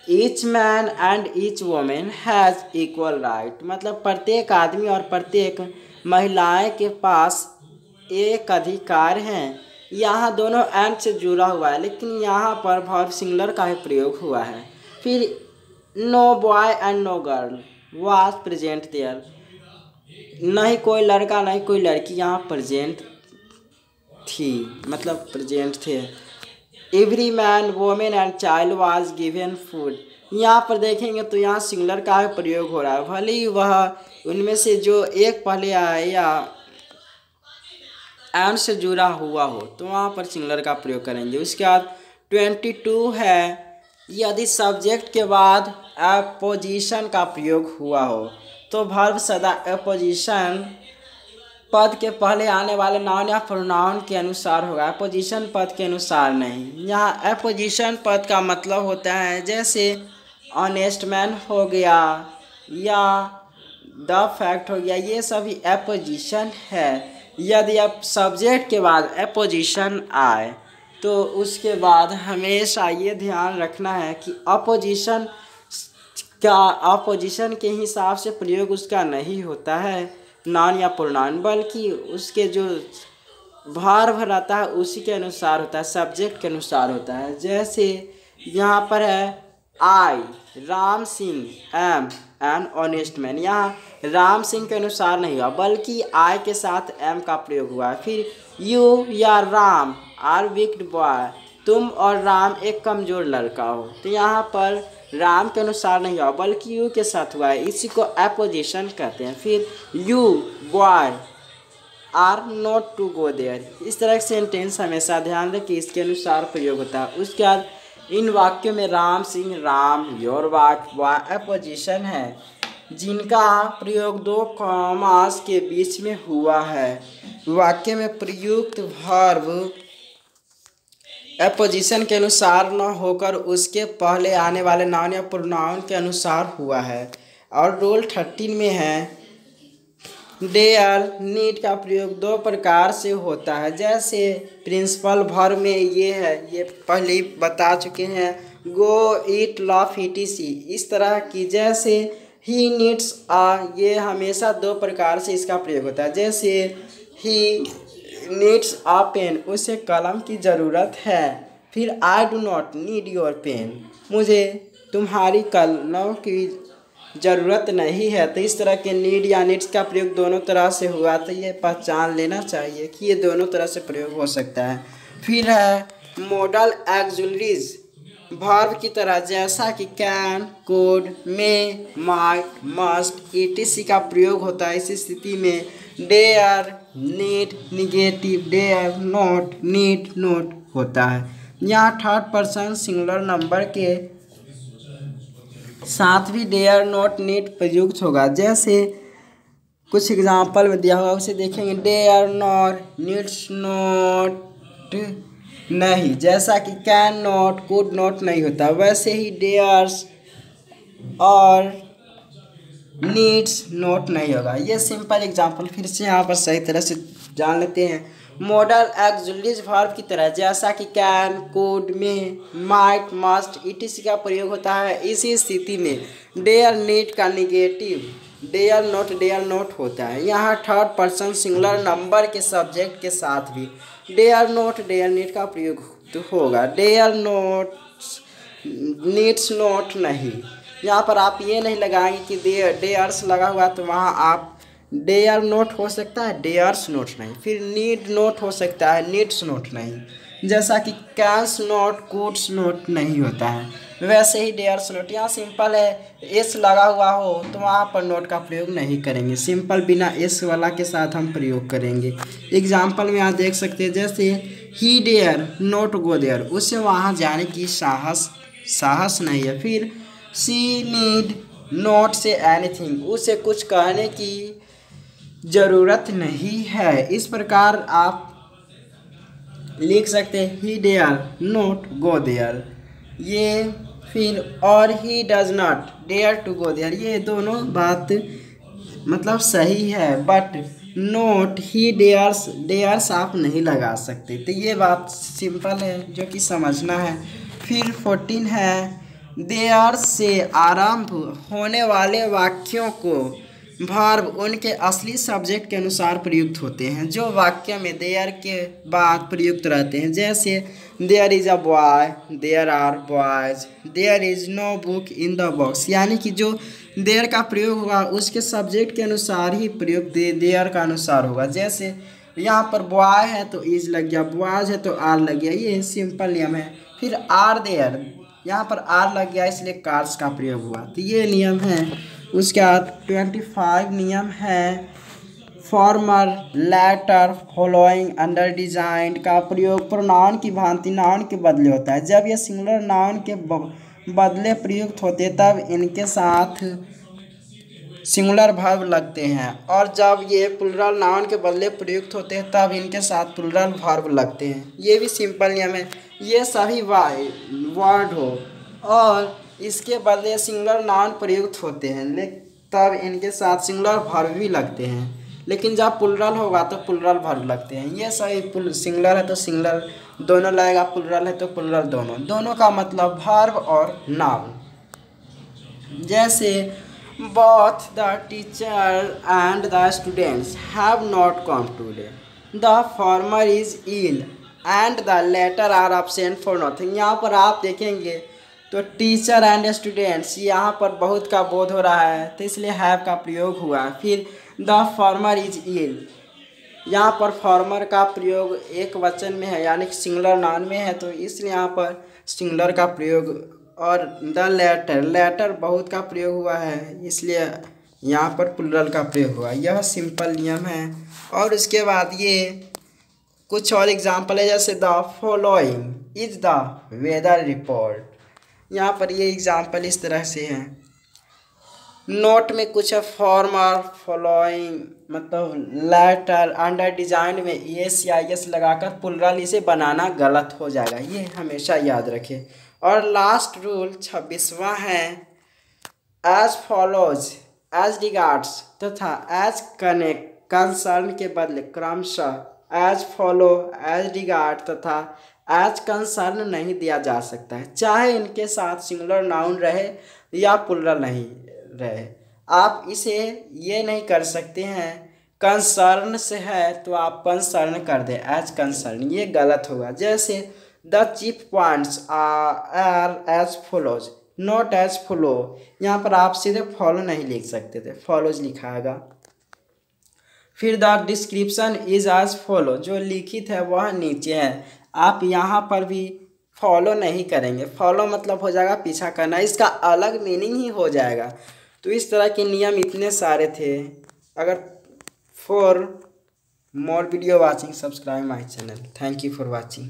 each man and each women has equal right, मतलब प्रत्येक आदमी और प्रत्येक महिलाएं के पास एक अधिकार हैं। यहाँ दोनों एंड से जुड़ा हुआ है, लेकिन यहाँ पर वर्ब सिंगुलर का ही प्रयोग हुआ है। फिर no boy and no girl was present there, नहीं कोई लड़का नहीं कोई लड़की यहाँ प्रेजेंट थी, मतलब प्रेजेंट थे। Every man women and child was given food, यहाँ पर देखेंगे तो यहाँ सिंगुलर का ही प्रयोग हो रहा है, भले ही वह उनमें से जो एक पहले आए या एंड से जुड़ा हुआ हो तो वहाँ पर सिंगुलर का प्रयोग करेंगे। उसके बाद 22 है, यदि सब्जेक्ट के बाद अपोजिशन का प्रयोग हुआ हो तो वर्ब सदा अपोजिशन पद के पहले आने वाले नाउन या प्रोनाउन के अनुसार होगा, अपोजिशन पद के अनुसार नहीं। यहाँ अपोजिशन पद का मतलब होता है जैसे ऑनेस्ट मैन हो गया या द फैक्ट हो गया, ये सभी अपोजिशन है। यदि अब सब्जेक्ट के बाद अपोजिशन आए तो उसके बाद हमेशा ये ध्यान रखना है कि अपोजिशन के हिसाब से प्रयोग उसका नहीं होता है नाउन या प्रोनाउन, बल्कि उसके जो वर्ब रहता है उसी के अनुसार होता है, सब्जेक्ट के अनुसार होता है। जैसे यहाँ पर है I Ram Singh am an honest man, यहाँ राम सिंह के अनुसार नहीं हुआ बल्कि आई के साथ एम का प्रयोग हुआ है। फिर यू या राम आर वीक बॉय, तुम और राम एक कमजोर लड़का हो, तो यहाँ पर राम के अनुसार नहीं हुआ बल्कि यू के साथ हुआ है, इसी को अपोजिशन कहते हैं। फिर you boy are not to go there, इस तरह के सेंटेंस हमेशा ध्यान दें कि इसके अनुसार प्रयोग होता है। उसके बाद इन वाक्यों में राम सिंह राम योर वाक्य बॉय अपोजिशन है जिनका प्रयोग दो कॉमास के बीच में हुआ है। वाक्य में प्रयुक्त वर्ब अपोजिशन के अनुसार न होकर उसके पहले आने वाले नाउन या प्रोनाउन के अनुसार हुआ है। और रूल 13 में है डेयर नीड का प्रयोग दो प्रकार से होता है, जैसे प्रिंसिपल वर्ब में ये है, ये पहले ही बता चुके हैं, गो ईट लव etc, इस तरह की। जैसे ही नीड्स ये हमेशा दो प्रकार से इसका प्रयोग होता है, जैसे ही नीड्स अ पेन, उसे कलम की ज़रूरत है। फिर I do not need your pen, मुझे तुम्हारी कलम की ज़रूरत नहीं है। तो इस तरह के नीड या नीड्स का प्रयोग दोनों तरह से हुआ, तो ये पहचान लेना चाहिए कि ये दोनों तरह से प्रयोग हो सकता है। फिर है मॉडल ऑक्सिलरीज वर्ब की तरह, जैसा कि can could may might must etc का प्रयोग होता है। इस स्थिति में dare need negative, dare not need not होता है। यहाँ थर्ड पर्सन सिंगुलर नंबर के साथ भी डेयर नॉट नीड प्रयुक्त होगा। जैसे कुछ एग्जाम्पल में दिया हुआ उसे देखेंगे, डेयर नॉट नीड्स नॉट नहीं, जैसा कि कैन नॉट कुड नॉट नहीं होता, वैसे ही डेयर्स और नीड्स नॉट नहीं होगा। ये सिंपल एग्जाम्पल फिर से यहाँ पर सही तरह से जान लेते हैं। मॉडल ऑक्सिलरीज वर्ब की तरह, जैसा कि can could may might must etc का प्रयोग होता है। इसी स्थिति में डेयर नीड का निगेटिव डेयर नॉट होता है। यहाँ थर्ड पर्सन सिंगुलर नंबर के सब्जेक्ट के साथ भी डेयर नीड का प्रयोग होगा, डेयर नॉट नीड्स नॉट नहीं। यहाँ पर आप ये नहीं लगाएंगे कि डेयर्स लगा हुआ तो वहाँ आप डेयर नोट हो सकता है, डेयर्स नोट नहीं। फिर नीड नोट हो सकता है, नीड्स नोट नहीं। जैसा कि कैंस नोट कुड्स नोट नहीं होता है, वैसे ही डेयर्स नोट। यहाँ सिंपल है, एस लगा हुआ हो तो वहाँ पर नोट का प्रयोग नहीं करेंगे, सिंपल बिना एस वाला के साथ हम प्रयोग करेंगे। एग्जाम्पल में आप देख सकते हैं, जैसे he dare not go there, उसे वहाँ जाने की साहस नहीं है। फिर she need not say anything, उसे कुछ कहने की ज़रूरत नहीं है। इस प्रकार आप लिख सकते हैं he dare not go there ये। फिर और he does not dare to go there, ये दोनों बात मतलब सही है, but not he dares, dares आप नहीं लगा सकते, तो ये बात सिंपल है जो कि समझना है। फिर 14 है, देयर से आरंभ होने वाले वाक्यों को वर्ब उनके असली सब्जेक्ट के अनुसार प्रयुक्त होते हैं जो वाक्य में देयर के बाद प्रयुक्त रहते हैं। जैसे there is a boy, there are boys, there is no book in the box, यानी कि जो देयर का प्रयोग होगा उसके सब्जेक्ट के अनुसार ही प्रयोग देयर का अनुसार होगा। जैसे यहाँ पर बॉय है तो इज लग गया, बॉयज है तो आर लग गया, ये सिंपल नियम है। फिर आर देयर, यहाँ पर आर लग गया इसलिए कार्स का प्रयोग हुआ, तो ये नियम है। उसके बाद 25 नियम है, former latter following undersigned का प्रयोग प्रोनाउन की भांति नाउन के बदले होता है। जब ये सिंगुलर नाउन के बदले प्रयुक्त होते तब इनके साथ सिंगुलर वर्ब लगते हैं, और जब ये प्लूरल नाउन के बदले प्रयुक्त होते हैं तब इनके साथ प्लूरल वर्ब लगते हैं। ये भी सिंपल नियम है। ये सभी वर्ड हो और इसके बदले सिंगुलर नाउन प्रयुक्त होते हैं तब इनके साथ सिंगुलर वर्ब भी लगते हैं, लेकिन जब प्लूरल होगा तो प्लूरल वर्ब लगते हैं। ये सभी सिंगुलर है तो सिंगुलर दोनों लगेगा, प्लूरल है तो प्लूरल दोनों, दोनों का मतलब वर्ब और नाउन। जैसे both the teacher and the students have not come today, the former is ill and the latter are absent for nothing। यहाँ पर आप देखेंगे तो टीचर एंड स्टूडेंट्स, यहाँ पर बहुत का बोध हो रहा है तो इसलिए हैव का प्रयोग हुआ। फिर द फॉर्मर इज इल, यहाँ पर फॉर्मर का प्रयोग एक वचन में है यानी कि सिंगुलर नाउन में है तो इसलिए यहाँ पर सिंगुलर का प्रयोग। और द लेटर, लेटर बहुत का प्रयोग हुआ है इसलिए यहाँ पर प्लूरल का प्रयोग हुआ। यह सिंपल नियम है। और उसके बाद ये कुछ और एग्जाम्पल है, जैसे the following is the weather report, यहाँ पर ये एग्जाम्पल इस तरह से है। नोट में कुछ है, फॉर्मर फॉलोइंग मतलब लेटर, अंडर डिजाइन में एस या एस लगाकर प्लूरल इसे बनाना गलत हो जाएगा, ये हमेशा याद रखें। और लास्ट रूल 26वां है, एज फॉलोज, एज रिगार्ड्स तथा एज कंसर्न के बदले क्रमशः एज फॉलो, एज रिगार्ड तथा एज कंसर्न नहीं दिया जा सकता है, चाहे इनके साथ सिंगुलर नाउन रहे या प्लूरल नहीं रहे। आप इसे ये नहीं कर सकते हैं कंसर्न से है तो आप कंसर्न कर दें एज कंसर्न, ये गलत होगा। जैसे the chief points are as follows not as follow, यहाँ पर आप सीधे फॉलो नहीं लिख सकते थे, फॉलोज लिखाएगा। फिर the description is as follow, जो लिखित है वह नीचे है, आप यहाँ पर भी फॉलो नहीं करेंगे, फॉलो मतलब हो जाएगा पीछा करना, इसका अलग मीनिंग ही हो जाएगा। तो इस तरह के नियम इतने सारे थे। अगर for more video watching subscribe my channel. Thank you for watching.